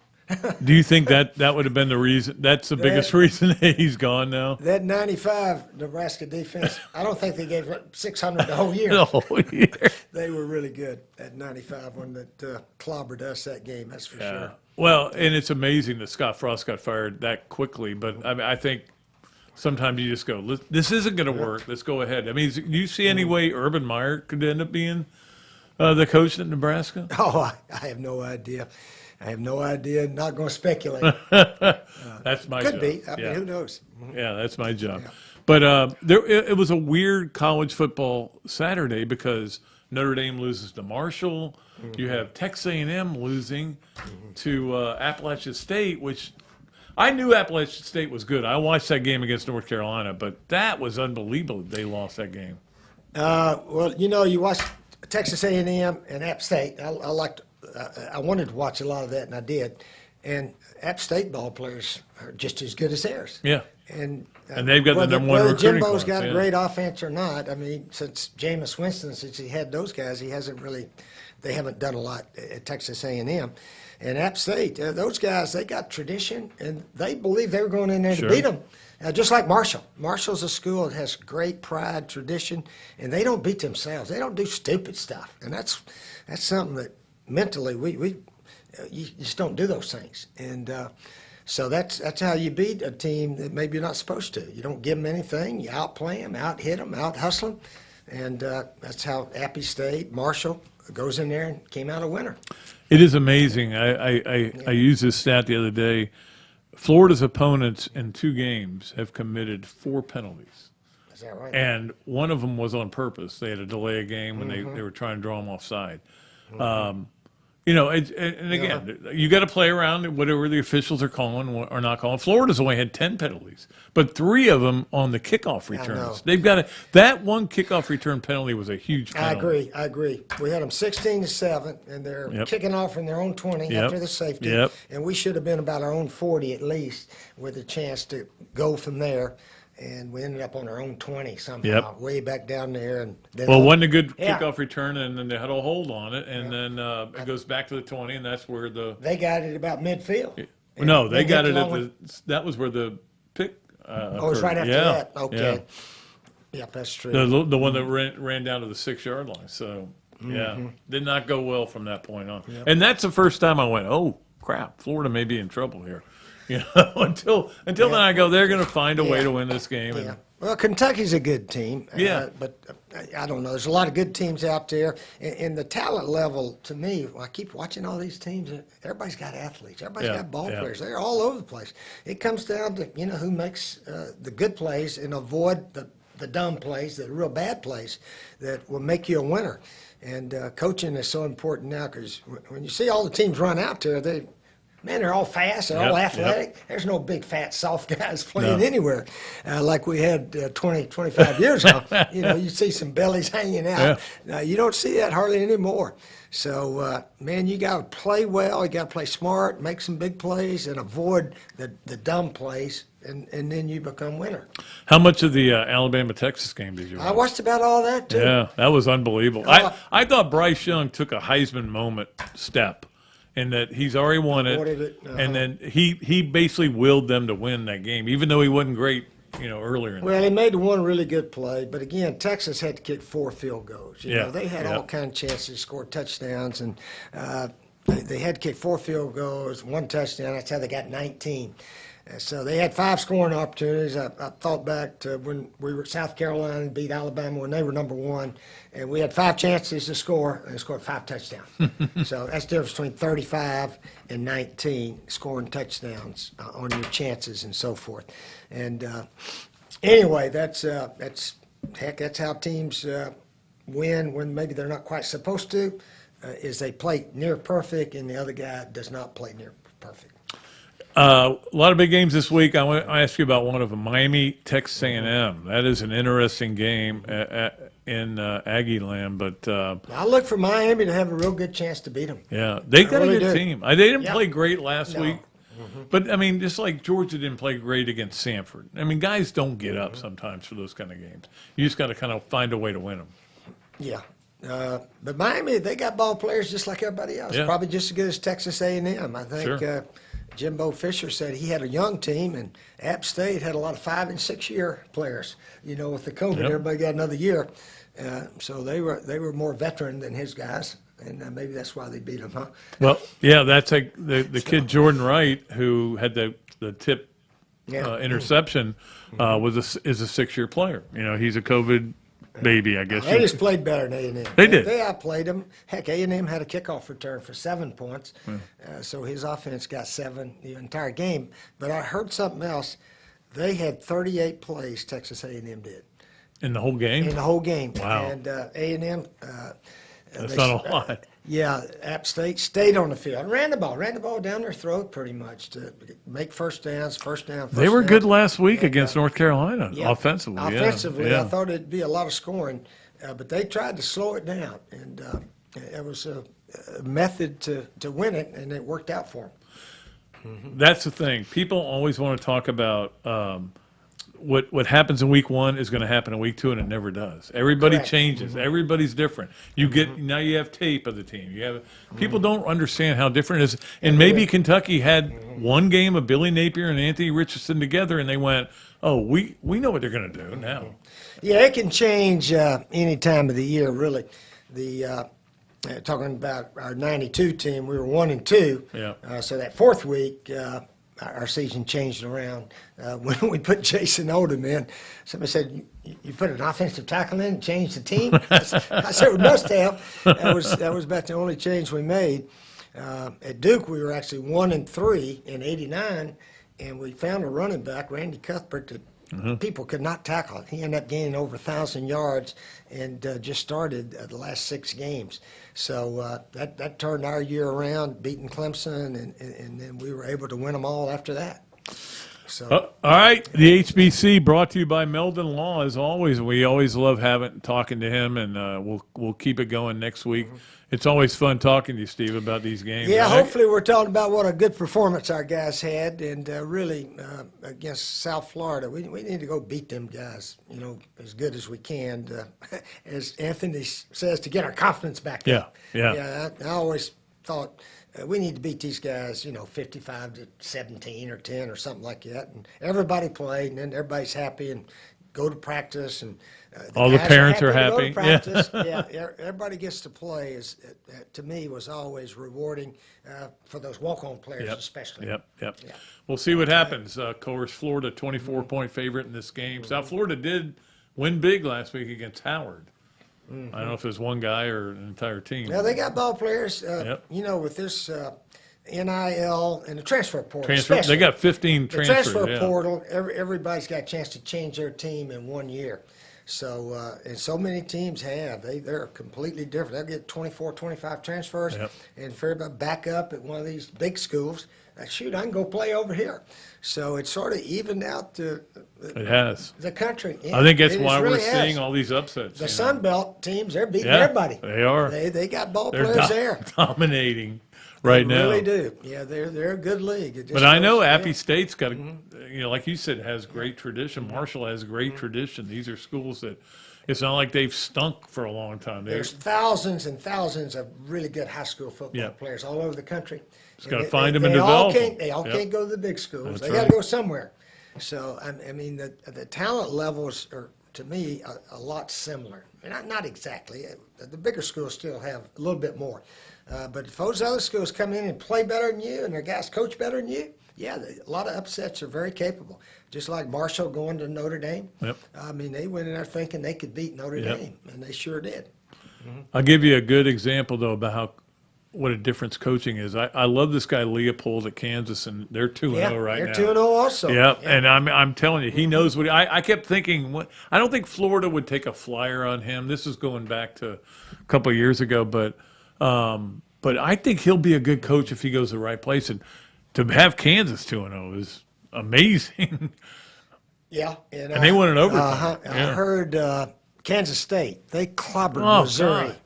Do you think that would have been the reason? That's the biggest reason he's gone now? That 95 Nebraska defense, I don't think they gave 600 the whole year. The whole year. They were really good at 95 when that clobbered us that game, that's for sure. Well, and it's amazing that Scott Frost got fired that quickly, but I think sometimes you just go, this isn't going to work. Let's go ahead. I mean, do you see any way Urban Meyer could end up being the coach at Nebraska? Oh, I have no idea. Not going to speculate. That's my job. Could be. I mean, who knows? Yeah, that's my job. But it was a weird college football Saturday because Notre Dame loses to Marshall. You have Texas A&M losing to Appalachian State, which I knew Appalachian State was good. I watched that game against North Carolina, but that was unbelievable that they lost that game. Well, you watch Texas A&M and App State. I wanted to watch a lot of that, and I did. And App State ball players are just as good as theirs. Yeah. And they've got the number one recruiting class. Jimbo's got a great offense or not. I mean, since Jameis Winston, since he had those guys, they haven't done a lot at Texas A&M. And App State, those guys, they got tradition, and they believe they were going in there to beat them. Just like Marshall. Marshall's a school that has great pride, tradition, and they don't beat themselves. They don't do stupid stuff. And that's something that mentally you just don't do those things. And so that's how you beat a team that maybe you're not supposed to. You don't give them anything. You outplay them, out-hit them, out-hustle them. And that's how Appy State, Marshall goes in there and came out a winner. It is amazing. I used this stat the other day. Florida's opponents in 2 games have committed 4 penalties. Is that right? And one of them was on purpose. They had to delay a game when they were trying to draw them offside. And again, you got to play around whatever the officials are calling or not calling. Florida's only had 10 penalties, but 3 of them on the kickoff returns. They've got that one kickoff return penalty was a huge penalty. I agree. We had them 16-7, and they're kicking off from their own 20 after the safety, and we should have been about our own 40 at least with a chance to go from there. And we ended up on our own 20 somehow, way back down there. And then wasn't a good kickoff return, and then they had a hold on it, and then it goes back to the 20, and that's where they got it about midfield. No, they got it that was where the pick it was right after that. Okay. Yeah, that's true. The one that ran down to the 6-yard line. So, did not go well from that point on. And that's the first time I went, oh, crap, Florida may be in trouble here. Until then I go, they're going to find a way to win this game. Yeah. Well, Kentucky's a good team. But I don't know. There's a lot of good teams out there. And the talent level, to me, I keep watching all these teams. Everybody's got athletes. Everybody's got ball players. They're all over the place. It comes down to, who makes the good plays and avoid the the dumb plays, the real bad plays that will make you a winner. And coaching is so important now because when you see all the teams run out there, they're all fast, they're all athletic. There's no big, fat, soft guys playing anywhere like we had 20, 25 years ago. You see some bellies hanging out. Now, you don't see that hardly anymore. So, man, you got to play well. You got to play smart, make some big plays, and avoid the dumb plays, and then you become winner. How much of the Alabama-Texas game did you watch? I watched about all that, too. Yeah, that was unbelievable. I thought Bryce Young took a Heisman moment step in that he's already won it, and then he basically willed them to win that game, even though he wasn't great, earlier in Well, he made one really good play, but again, Texas had to kick 4 field goals. You know, they had all kinds of chances to score touchdowns, and they had to kick 4 field goals, 1 touchdown. That's how they got 19. So they had 5 scoring opportunities. I thought back to when we were at South Carolina and beat Alabama when they were number 1, and we had 5 chances to score, and scored 5 touchdowns. So that's the difference between 35 and 19, scoring touchdowns on your chances and so forth. And anyway, that's how teams win when maybe they're not quite supposed to, is they play near perfect, and the other guy does not play near perfect. A lot of big games this week. I want to ask you about one of them, Miami, Texas A&M. That is an interesting game in Aggie land. But I look for Miami to have a real good chance to beat them. Yeah, they got really a good team. They didn't play great last week. But, I mean, just like Georgia didn't play great against Samford. I mean, guys don't get up sometimes for those kind of games. You just got to kind of find a way to win them. Yeah. But Miami, they got ball players just like everybody else. Yeah. Probably just as good as Texas A&M. I think Sure. Jimbo Fisher said he had a young team, and App State had a lot of 5- and 6-year players. With the COVID, everybody got another year. So they were more veteran than his guys, and maybe that's why they beat them, huh? Well, yeah, that's like the kid Jordan Wright, who had the tip interception, is a 6-year player. He's a COVID baby, I guess. They just played better than A&M. They did. They outplayed them. Heck, A&M had a kickoff return for 7 points, so his offense got 7 the entire game. But I heard something else. They had 38 plays, Texas A&M did. In the whole game? In the whole game. Wow. And A&M... That's not a lot. App State stayed on the field. Ran the ball down their throat pretty much to make first down. They were good last week against North Carolina, offensively. Offensively, I thought it'd be a lot of scoring, but they tried to slow it down, and it was a method to win it, and it worked out for them. That's the thing. People always want to talk about what happens in week 1 is going to happen in week 2, and it never does. Everybody changes. Everybody's different. You get now you have tape of the team. You have people don't understand how different it is. And maybe Kentucky had one game of Billy Napier and Anthony Richardson together, and they went, "Oh, we know what they're going to do now." Yeah, it can change any time of the year, really. Talking about our '92 team, we were 1-2. Yeah. So that 4th week. Our season changed around when we put Jason Odom in. Somebody said, "You put an offensive tackle in and changed the team?" I said, "We must have." That was about the only change we made. At Duke, we were actually 1-3 in '89, and we found a running back, Randy Cuthbert, that people could not tackle. He ended up gaining over 1,000 yards and just started the last 6 games. So that turned our year around, beating Clemson, and then we were able to win them all after that. So. All right, the HBC brought to you by Meldon Law. As always, we always love talking to him, and we'll keep it going next week. It's always fun talking to you, Steve, about these games. Yeah, hopefully we're talking about what a good performance our guys had, and really against South Florida, we need to go beat them guys, as good as we can, as Anthony says, to get our confidence back up. Yeah. I always thought we need to beat these guys, 55-17 or 10 or something like that, and everybody played, and then everybody's happy and go to practice, and all the parents are happy. To practice. Yeah, everybody gets to play. To me, was always rewarding for those walk-on players, especially. Yep. We'll see what happens. Of course, Florida 24-point favorite in this game. South Florida did win big last week against Howard. I don't know if it was one guy or an entire team. Yeah, they got ball players. With this NIL and the transfer portal. Transfer. They especially. got 15 The transfers. transfer yeah. portal, everybody's got a chance to change their team in 1 year. So, and so many teams have. They're completely different. They'll get 24, 25 transfers, Yep. and if everybody back up at one of these big schools, shoot, I can go play over here. So it's sort of evened out It has. the country. Yeah, I think that's it why really we're has. seeing all these upsets. The you know. Sun Belt teams, they're beating Yeah, everybody. they are. They got ball They're players there. dominating right They now. really do. Yeah, they're a good league. It just But I know goes- Appy yeah. State's got, like you said, has great tradition. Marshall has great tradition. These are schools that it's not like they've stunk for a long time. There's thousands and thousands of really good high school football Yeah. players all over the country. Just gotta And find them and they all develop them. can't, They all Yep. can't go to the big schools. That's They right. got to go somewhere. So I mean, the talent levels are, to me, a lot similar. Not exactly. The bigger schools still have a little bit more. But if those other schools come in and play better than you, and their guys coach better than you, yeah, a lot of upsets are very capable. Just like Marshall going to Notre Dame. Yep. I mean, they went in there thinking they could beat Notre Yep. Dame, and they sure did. I'll give you a good example, though, about what a difference coaching is. I love this guy Leopold at Kansas, and they're 2-0 right now. They're 2-0 also. Yeah, and I'm telling you, he knows what I kept thinking. I don't think Florida would take a flyer on him. This is going back to a couple of years ago, but I think he'll be a good coach if he goes to the right place. And to have Kansas 2-0 is amazing. Yeah. And they won in overtime. I Yeah. heard Kansas State, they clobbered Oh, Missouri. God.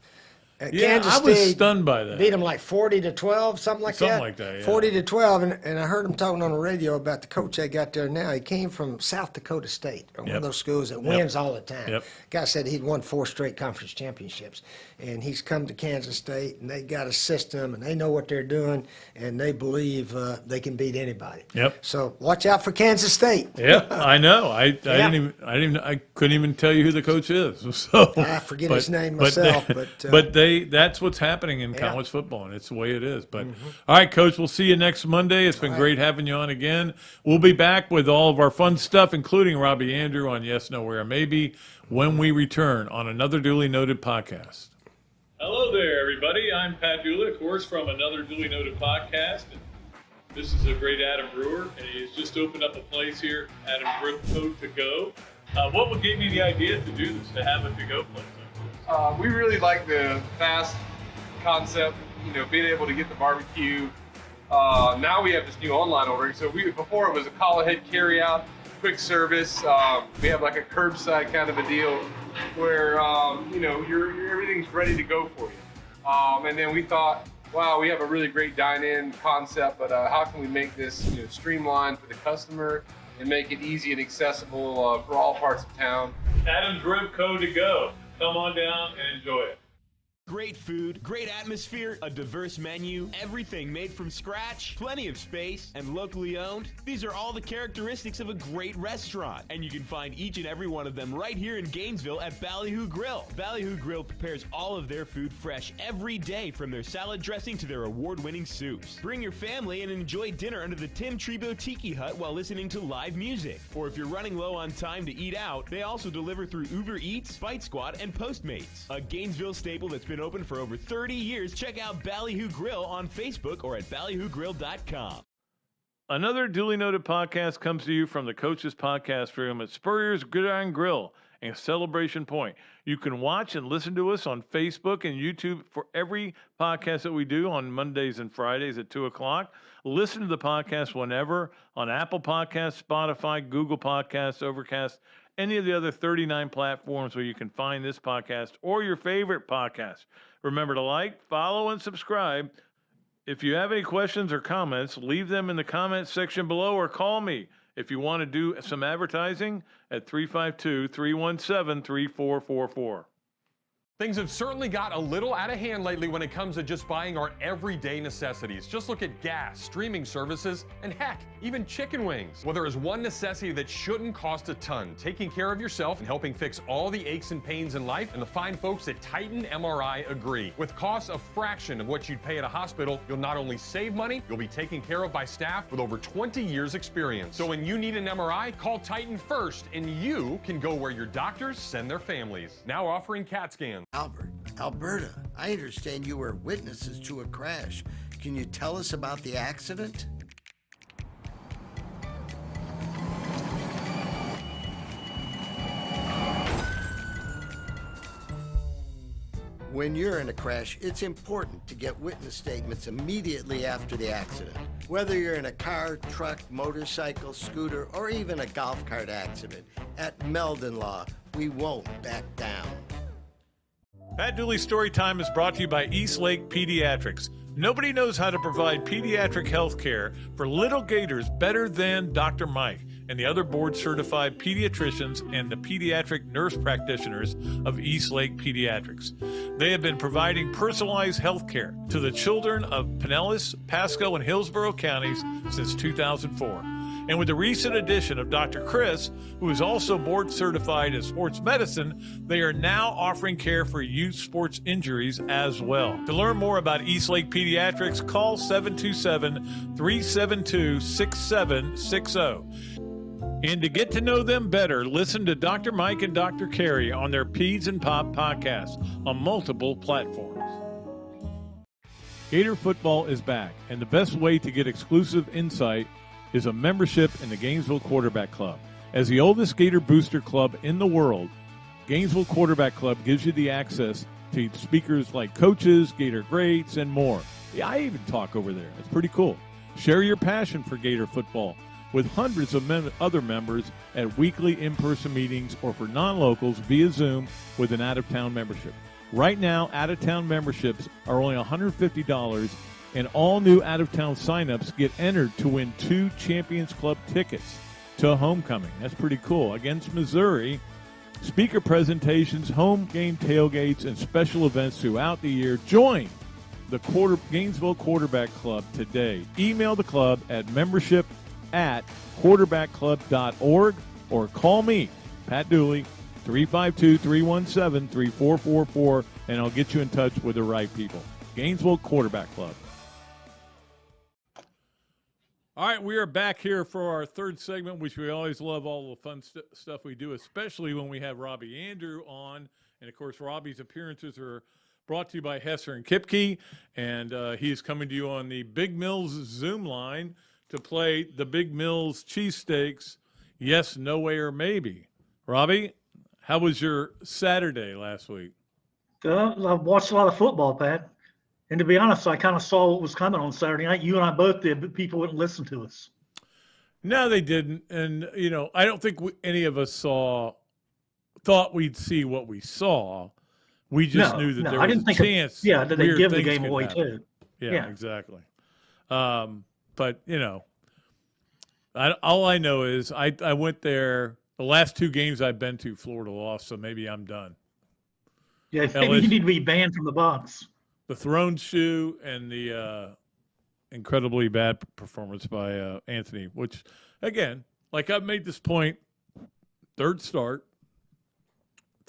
Yeah, Kansas I was State stunned by that. beat them like 40-12, something like that. Something like that, yeah. 40-12, and I heard him talking on the radio about the coach they got there now. He came from South Dakota State, or one Yep. of those schools that wins all the time. Yep. Guy said he'd won 4 straight conference championships, and he's come to Kansas State, and they got a system, and they know what they're doing, and they believe they can beat anybody. Yep. So watch out for Kansas State. Yeah, I know. I Yeah. I couldn't even tell you who the coach is. So I forget his name myself, that's what's happening in Yeah. college football, and it's the way it is. But all right, Coach, we'll see you next Monday. It's been great having you on again. We'll be back with all of our fun stuff, including Robbie Andrew on Yes, No, Where, Maybe, when we return on Another Dooley Noted Podcast. Hello there, everybody. I'm Pat Dooley, of course, from Another Dooley Noted Podcast. And this is a great Adam Brewer, and he's just opened up a place here, Adam Brewer To Go. What gave you the idea to do this, to have a to-go place like this? We really like the fast concept, being able to get the barbecue. Now we have this new online ordering. So before it was a call ahead carry out, quick service. We have like a curbside kind of a deal where everything's ready to go for you. And then we thought, wow, we have a really great dine-in concept, but how can we make this streamlined for the customer and make it easy and accessible for all parts of town? Adam's Rib Co. To Go. Come on down and enjoy it. Great food, great atmosphere, a diverse menu, everything made from scratch, plenty of space, and locally owned. These are all the characteristics of a great restaurant, and you can find each and every one of them right here in Gainesville at Ballyhoo Grill. Ballyhoo Grill prepares all of their food fresh every day, from their salad dressing to their award-winning soups. Bring your family and enjoy dinner under the Tim Trebo Tiki Hut while listening to live music. Or if you're running low on time to eat out, they also deliver through Uber Eats, Fight Squad, and Postmates. A Gainesville staple that's been open for over 30 years. Check out Ballyhoo Grill on Facebook or at ballyhoogrill.com. Another Duly Noted Podcast comes to you from the Coach's Podcast Room at Spurrier's Gridiron Grill and Celebration Point. You can watch and listen to us on Facebook and YouTube for every podcast that we do on Mondays and Fridays at 2 o'clock. Listen to the podcast whenever on Apple Podcasts, Spotify, Google Podcasts, Overcast, any of the other 39 platforms where you can find this podcast or your favorite podcast. Remember to like, follow, and subscribe. If you have any questions or comments, leave them in the comments section below or call me if you want to do some advertising at 352-317-3444. Things have certainly got a little out of hand lately when it comes to just buying our everyday necessities. Just look at gas, streaming services, and heck, even chicken wings. Well, there is one necessity that shouldn't cost a ton: taking care of yourself and helping fix all the aches and pains in life, and the fine folks at Titan MRI agree. With costs a fraction of what you'd pay at a hospital, you'll not only save money, you'll be taken care of by staff with over 20 years experience. So when you need an MRI, call Titan first, and you can go where your doctors send their families. Now offering CAT scans. Albert, Alberta, I understand you were witnesses to a crash. Can you tell us about the accident? When you're in a crash, it's important to get witness statements immediately after the accident. Whether you're in a car, truck, motorcycle, scooter, or even a golf cart accident, at Meldon Law, we won't back down. Pat Dooley Storytime is brought to you by East Lake Pediatrics. Nobody knows how to provide pediatric health care for little Gators better than Dr. Mike and the other board-certified pediatricians and the pediatric nurse practitioners of East Lake Pediatrics. They have been providing personalized health care to the children of Pinellas, Pasco, and Hillsborough counties since 2004. And with the recent addition of Dr. Chris, who is also board certified in sports medicine, they are now offering care for youth sports injuries as well. To learn more about East Lake Pediatrics, call 727-372-6760. And to get to know them better, listen to Dr. Mike and Dr. Carey on their Peds and Pop podcast on multiple platforms. Gator football is back, and the best way to get exclusive insight is a membership in the Gainesville Quarterback Club. As the oldest Gator booster club in the world, Gainesville Quarterback Club gives you the access to speakers like coaches, Gator greats, and more. Yeah, I even talk over there. It's pretty cool. Share your passion for Gator football with hundreds of other members at weekly in-person meetings or for non-locals via Zoom with an out-of-town membership. Right now, out-of-town memberships are only $150, and all new out-of-town signups get entered to win 2 Champions Club tickets to homecoming. That's pretty cool. Against Missouri, speaker presentations, home game tailgates, and special events throughout the year. Join the Gainesville Quarterback Club today. Email the club at membership@quarterbackclub.org or call me, Pat Dooley, 352-317-3444, and I'll get you in touch with the right people. Gainesville Quarterback Club. All right, we are back here for our third segment, which we always love all the fun stuff we do, especially when we have Robbie Andrew on. And, of course, Robbie's appearances are brought to you by Hesser Kipke, and he's coming to you on the Big Mills Zoom line to play the Big Mills cheesesteaks, yes, no way, or maybe. Robbie, how was your Saturday last week? I watched a lot of football, Pat. And to be honest, I kind of saw what was coming on Saturday night. You and I both did, but people wouldn't listen to us. No, they didn't. And, you know, I don't think any of us thought we'd see what we saw. We just knew that there was a chance. That they give the game away, too. Yeah, exactly. But, you know, all I know is I went there. The last 2 games I've been to, Florida lost, so maybe I'm done. Yeah, maybe you need to be banned from the box. The thrown shoe and the incredibly bad performance by Anthony, which, again, like I've made this point, third start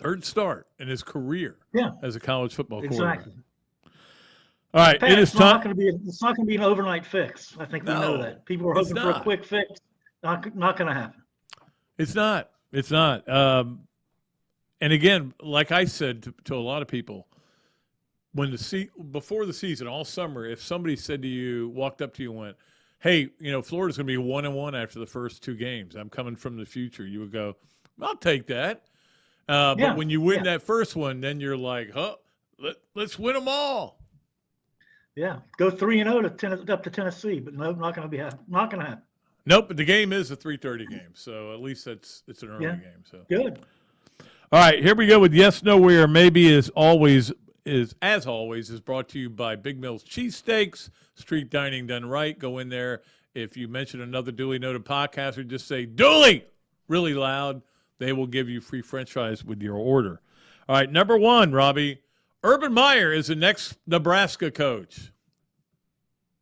in his career as a college football quarterback. All right, Pat, it is time. It's not going to be an overnight fix. I think we know that. People are hoping for a quick fix. Not going to happen. It's not. And again, like I said to a lot of people, before the season, all summer, if somebody said to you, walked up to you and went, hey, you know, Florida's going to be 1-1 after the first 2 games. I'm coming from the future. You would go, I'll take that. But when you win that first one, then you're like, let's win them all. Yeah, go 3-0 up to Tennessee, but no, not going to happen. Nope, but the game is a 3:30 game, so at least it's an early game. So good. All right, here we go with yes, no, where, maybe as always is brought to you by Big Mills Cheesesteaks, street dining done right. Go in there. If you mention Another Dooley Noted Podcast or just say Dooley really loud, they will give you free French fries with your order. All right, number 1, Robbie, Urban Meyer is the next Nebraska coach.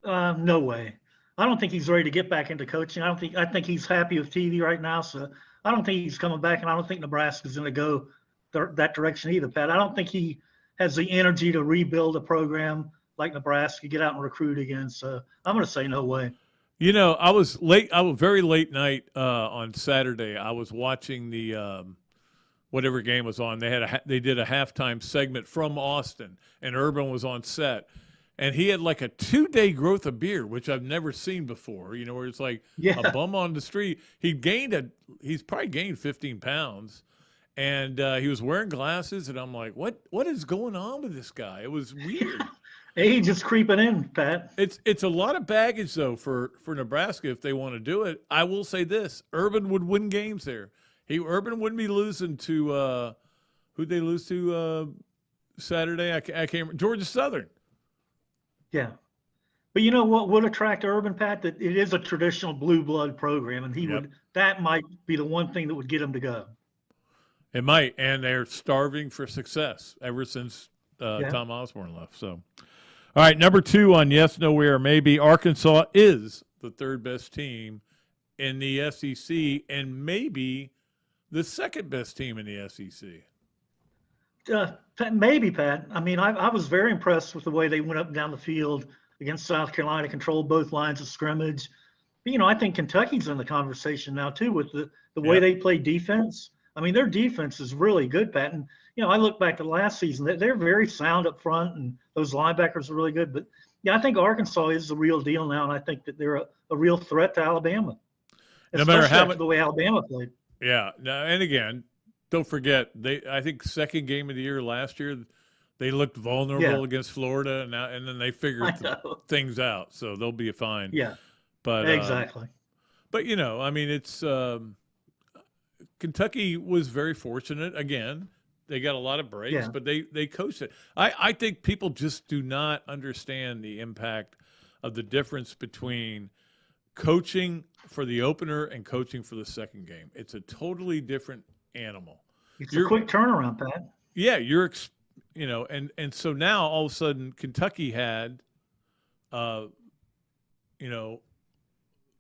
No way. I don't think he's ready to get back into coaching. I think he's happy with TV right now, so I don't think he's coming back, and I don't think Nebraska's going to go that direction either, Pat. I don't think he has the energy to rebuild a program like Nebraska, get out and recruit again. So I'm going to say no way. You know, I was very late night on Saturday. I was watching the whatever game was on. They did a halftime segment from Austin, and Urban was on set. And he had like a 2-day growth of beard, which I've never seen before, where it's like a bum on the street. He's probably gained 15 pounds. And he was wearing glasses, and I'm like, what is going on with this guy? It was weird. Age is creeping in, Pat. It's a lot of baggage, though, for Nebraska if they want to do it. I will say this. Urban would win games there. Urban wouldn't be losing to who'd they lose to Saturday? I can't remember. Georgia Southern. Yeah. But you know what would attract Urban, Pat? That it is a traditional blue blood program, and that might be the one thing that would get him to go. It might, and they're starving for success ever since Tom Osborne left. So, all right, number 2 on Yes, Nowhere, Maybe. Arkansas is the third best team in the SEC and maybe the second best team in the SEC. Maybe, Pat. I mean, I was very impressed with the way they went up and down the field against South Carolina, controlled both lines of scrimmage. But, I think Kentucky's in the conversation now, too, with the way they play defense. I mean, their defense is really good, Pat. And, I look back to last season. They're very sound up front, and those linebackers are really good. But, I think Arkansas is the real deal now, and I think that they're a real threat to Alabama. No matter how much the way Alabama played. Yeah. And again, don't forget, I think second game of the year last year, they looked vulnerable against Florida, and then they figured things out. So they'll be fine. Yeah. But exactly. But I mean, it's Kentucky was very fortunate. Again, they got a lot of breaks, but they coached it. I think people just do not understand the impact of the difference between coaching for the opener and coaching for the second game. It's a totally different animal. It's a quick turnaround, Pat. Yeah, and so now all of a sudden Kentucky had,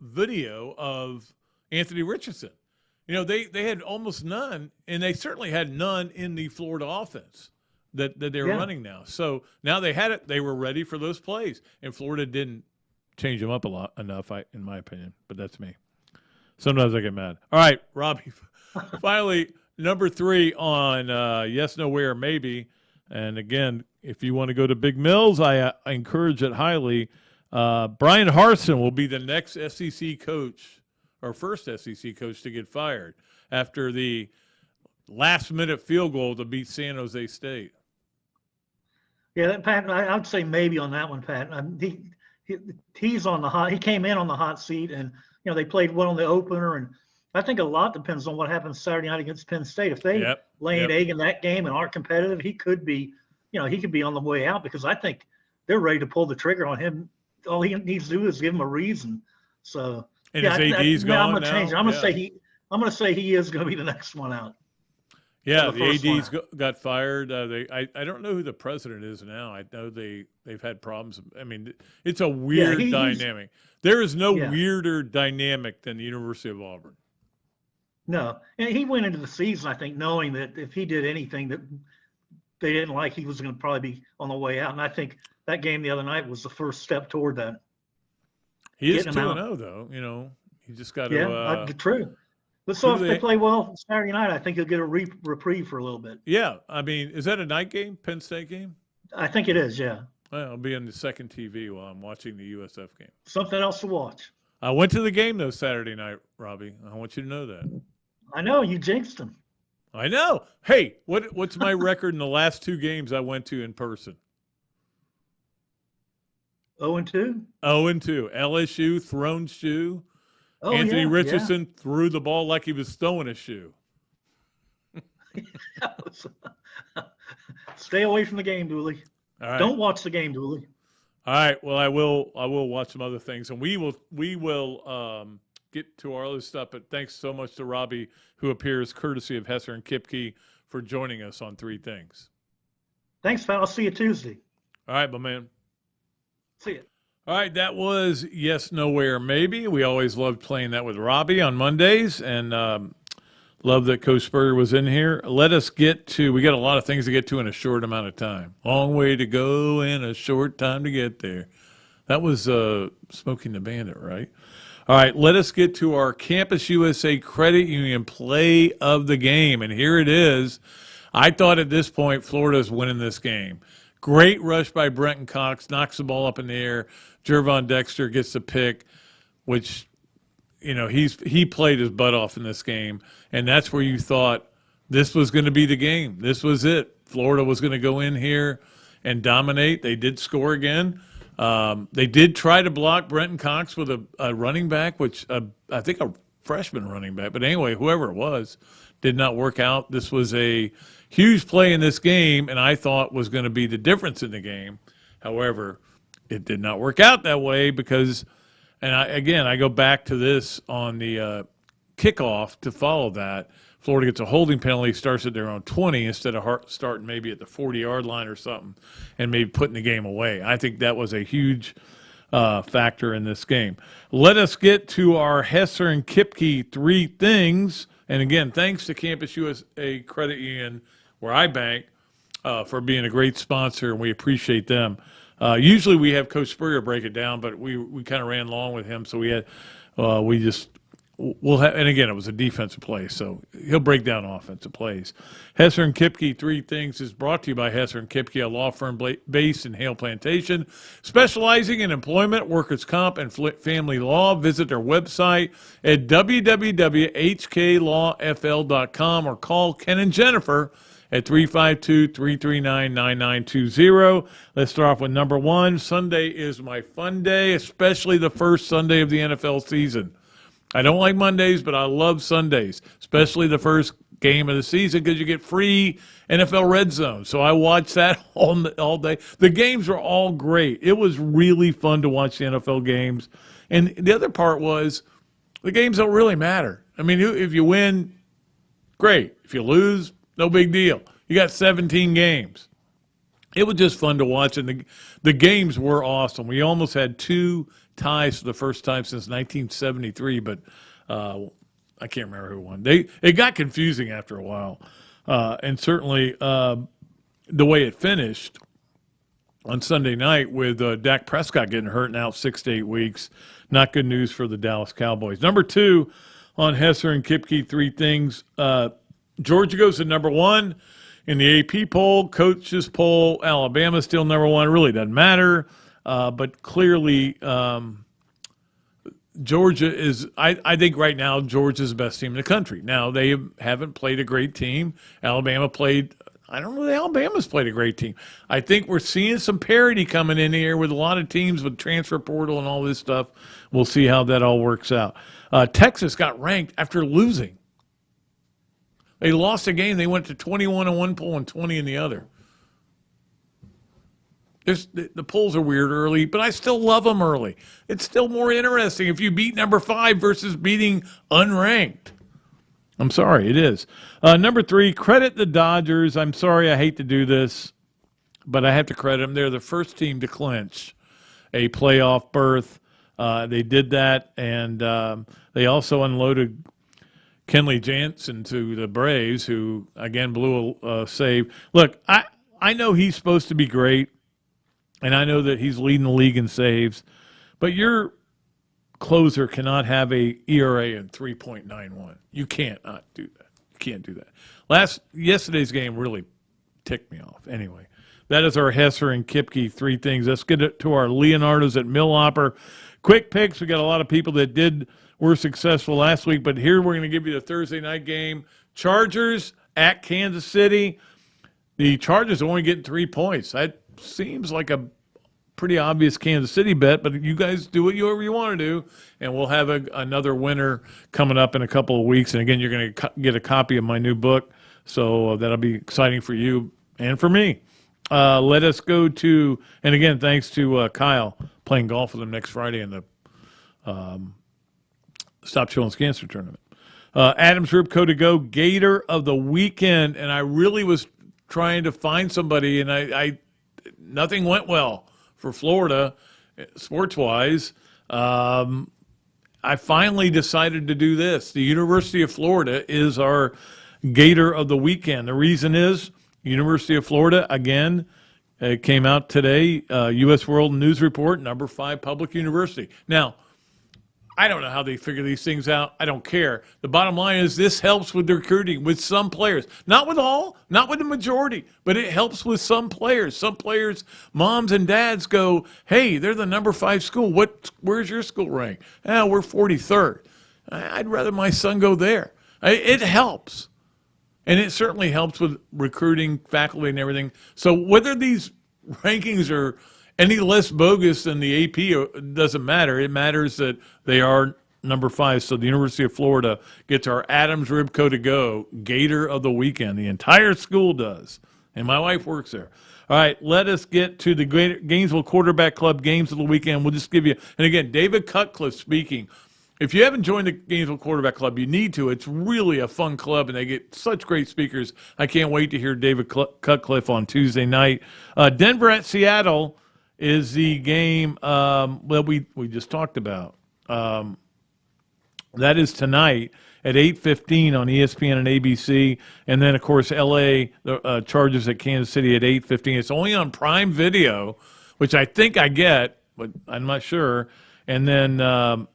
video of Anthony Richardson. They had almost none, and they certainly had none in the Florida offense that they're running now. So now they had it. They were ready for those plays, and Florida didn't change them up enough, in my opinion. But that's me. Sometimes I get mad. All right, Robbie. Finally, number 3 on Yes, Nowhere, Maybe. And again, if you want to go to Big Mills, I encourage it highly. Brian Harsin will be the next SEC coach, or first SEC coach to get fired after the last-minute field goal to beat San Jose State. Yeah, Pat, I'd say maybe on that one, Pat. He's on the hot. He came in on the hot seat, and they played well in the opener, and I think a lot depends on what happens Saturday night against Penn State. If they lay an egg in that game and aren't competitive, he could be on the way out, because I think they're ready to pull the trigger on him. All he needs to do is give him a reason. So his AD's gone. I'm gonna change it. I'm gonna say he is gonna be the next one out. Yeah, the AD's got fired. I don't know who the president is now. I know they've had problems. I mean, it's a weird dynamic. There is no weirder dynamic than the University of Auburn. No, and he went into the season, I think, knowing that if he did anything that they didn't like, he was going to probably be on the way out. And I think that game the other night was the first step toward that. He is 2-0, though. You just got to. True. But so if they play well Saturday night, I think he'll get a reprieve for a little bit. Yeah, I mean, is that a night game, Penn State game? I think it is. Yeah. Well, I'll be on the second TV while I'm watching the USF game. Something else to watch. I went to the game though Saturday night, Robbie. I want you to know that. I know you jinxed him. I know. Hey, what's my record in the last 2 games I went to in person? 0-2. 0-2. LSU thrown shoe. Anthony Richardson threw the ball like he was throwing a shoe. Stay away from the game, Dooley. All right. Don't watch the game, Dooley. All right. Well, I will watch some other things, and we will get to our other stuff. But thanks so much to Robbie, who appears courtesy of Hesser and Kipke, for joining us on 3 Things. Thanks, pal. I'll see you Tuesday. All right, my man. See you. All right, that was Yes, Nowhere, Maybe. We always loved playing that with Robbie on Mondays, and love that Coach Spurrier was in here. Let us get to – we got a lot of things to get to in a short amount of time. Long way to go and a short time to get there. That was Smoking the Bandit, right? All right, let us get to our Campus USA Credit Union play of the game, and here it is. I thought at this point Florida's winning this game. Great rush by Brenton Cox, knocks the ball up in the air. Jervon Dexter gets the pick, which, he played his butt off in this game, and that's where you thought this was going to be the game. This was it. Florida was going to go in here and dominate. They did score again. They did try to block Brenton Cox with a running back, which I think a freshman running back. But anyway, whoever it was, did not work out. This was a huge play in this game, and I thought was going to be the difference in the game. However, it did not work out that way because, and I go back to this on the kickoff to follow that. Florida gets a holding penalty, starts at their own 20 instead of starting maybe at the 40-yard line or something and maybe putting the game away. I think that was a huge factor in this game. Let us get to our Hesser and Kipke 3 things. And, again, thanks to Campus USA Credit Union, where I bank, for being a great sponsor, and we appreciate them. Usually we have Coach Spurrier break it down, but we kind of ran long with him, so we'll have, and again, it was a defensive play, so he'll break down offensive plays. Hesser and Kipke 3 things is brought to you by Hesser and Kipke, a law firm based in Hale Plantation, specializing in employment, workers' comp, and family law. Visit their website at www.hklawfl.com or call Ken and Jennifer at 352-339-9920. Let's start off with number 1. Sunday is my fun day, especially the first Sunday of the NFL season. I don't like Mondays, but I love Sundays, especially the first game of the season because you get free NFL Red Zone. So I watch that all day. The games are all great. It was really fun to watch the NFL games. And the other part was the games don't really matter. I mean, if you win, great. If you lose, no big deal. You got 17 games. It was just fun to watch, and the games were awesome. We almost had 2 ties for the first time since 1973, but I can't remember who won. It got confusing after a while, and certainly the way it finished on Sunday night with Dak Prescott getting hurt and out 6 to 8 weeks, not good news for the Dallas Cowboys. Number 2 on Hesser and Kipke 3 things, Georgia goes to number 1 in the AP poll, coaches poll. Alabama still number 1. It really doesn't matter. But clearly, Georgia is, I think right now, Georgia's the best team in the country. Now, they haven't played a great team. Alabama played, I don't know that Alabama's played a great team. I think we're seeing some parity coming in here with a lot of teams with transfer portal and all this stuff. We'll see how that all works out. Texas got ranked after losing. They lost a game. They went to 21 in one poll and 20 in the other. The polls are weird early, but I still love them early. It's still more interesting if you beat number 5 versus beating unranked. I'm sorry, it is. Number 3, credit the Dodgers. I'm sorry, I hate to do this, but I have to credit them. They're the first team to clinch a playoff berth. They did that, and they also unloaded Kenley Jansen to the Braves, who, again, blew a save. Look, I know he's supposed to be great, and I know that he's leading the league in saves, but your closer cannot have a ERA in 3.91. You can't not do that. You can't do that. Yesterday's game really ticked me off. Anyway, that is our Hesser and Kipke 3 things. Let's get it to our Leonardos at Millhopper. Quick picks. We got a lot of people that were successful last week, but here we're going to give you the Thursday night game. Chargers at Kansas City. The Chargers are only getting 3 points. That seems like a pretty obvious Kansas City bet, but you guys do whatever you want to do, and we'll have another winner coming up in a couple of weeks. And, again, you're going to get a copy of my new book, so that'll be exciting for you and for me. Let us go to, and, again, thanks to Kyle playing golf with him next Friday in the Stop Children's Cancer Tournament. Adams Ribco to go, Gator of the weekend, and I really was trying to find somebody, and I nothing went well for Florida sports-wise. I finally decided to do this. The University of Florida is our Gator of the weekend. The reason is University of Florida, again, it came out today, U.S. World News Report, number 5 public university. Now, I don't know how they figure these things out. I don't care. The bottom line is this helps with recruiting with some players. Not with all, not with the majority, but it helps with some players. Some players, moms and dads go, hey, they're the number 5 school. Where's your school rank? We're 43rd. I'd rather my son go there. It helps. And it certainly helps with recruiting, faculty, and everything. So whether these rankings are any less bogus than the AP doesn't matter. It matters that they are number 5. So the University of Florida gets our Adams Ribco to go Gator of the weekend. The entire school does. And my wife works there. All right, let us get to the Gainesville Quarterback Club games of the weekend. We'll just give you, and again, David Cutcliffe speaking. If you haven't joined the Gainesville Quarterback Club, you need to. It's really a fun club, and they get such great speakers. I can't wait to hear David Cutcliffe on Tuesday night. Denver at Seattle is the game we just talked about. That is tonight at 8:15 on ESPN and ABC. And then, of course, L.A. Chargers at Kansas City at 8:15. It's only on Prime Video, which I think I get, but I'm not sure. And then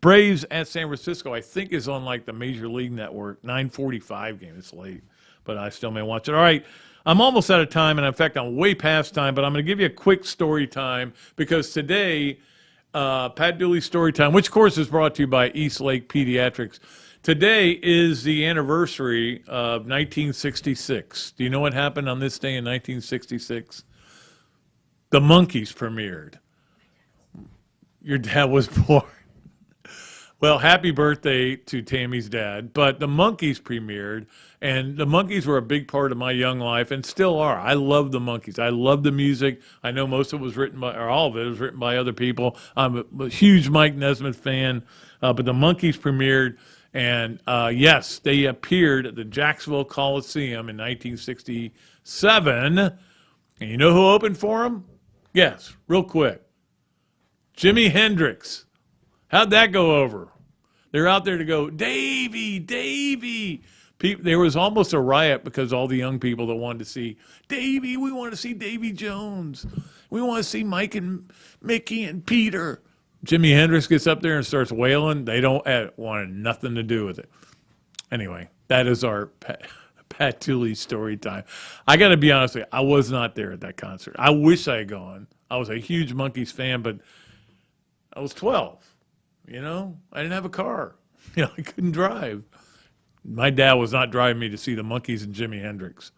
Braves at San Francisco, I think, is on like the Major League Network, 9:45 game. It's late, but I still may watch it. All right, I'm almost out of time, and in fact, I'm way past time, but I'm going to give you a quick story time because today, Pat Dooley's story time, which, of course, is brought to you by East Lake Pediatrics. Today is the anniversary of 1966. Do you know what happened on this day in 1966? The Monkees premiered. Your dad was born. Well, happy birthday to Tammy's dad. But the Monkees premiered, and the Monkees were a big part of my young life and still are. I love the Monkees. I love the music. I know most of it was written by, or all of it was written by other people. I'm a huge Mike Nesmith fan, but the Monkees premiered, and yes, they appeared at the Jacksonville Coliseum in 1967. And you know who opened for them? Yes, real quick. Jimi Hendrix. How'd that go over? They're out there to go, Davy, Davy. There was almost a riot because all the young people that wanted to see Davy, we want to see Davy Jones. We want to see Mike and Mickey and Peter. Jimi Hendrix gets up there and starts wailing. They don't want nothing to do with it. Anyway, that is our Pat Dooley story time. I got to be honest with you, I was not there at that concert. I wish I had gone. I was a huge Monkees fan, but I was 12. You know, I didn't have a car. I couldn't drive. My dad was not driving me to see the Monkees and Jimi Hendrix.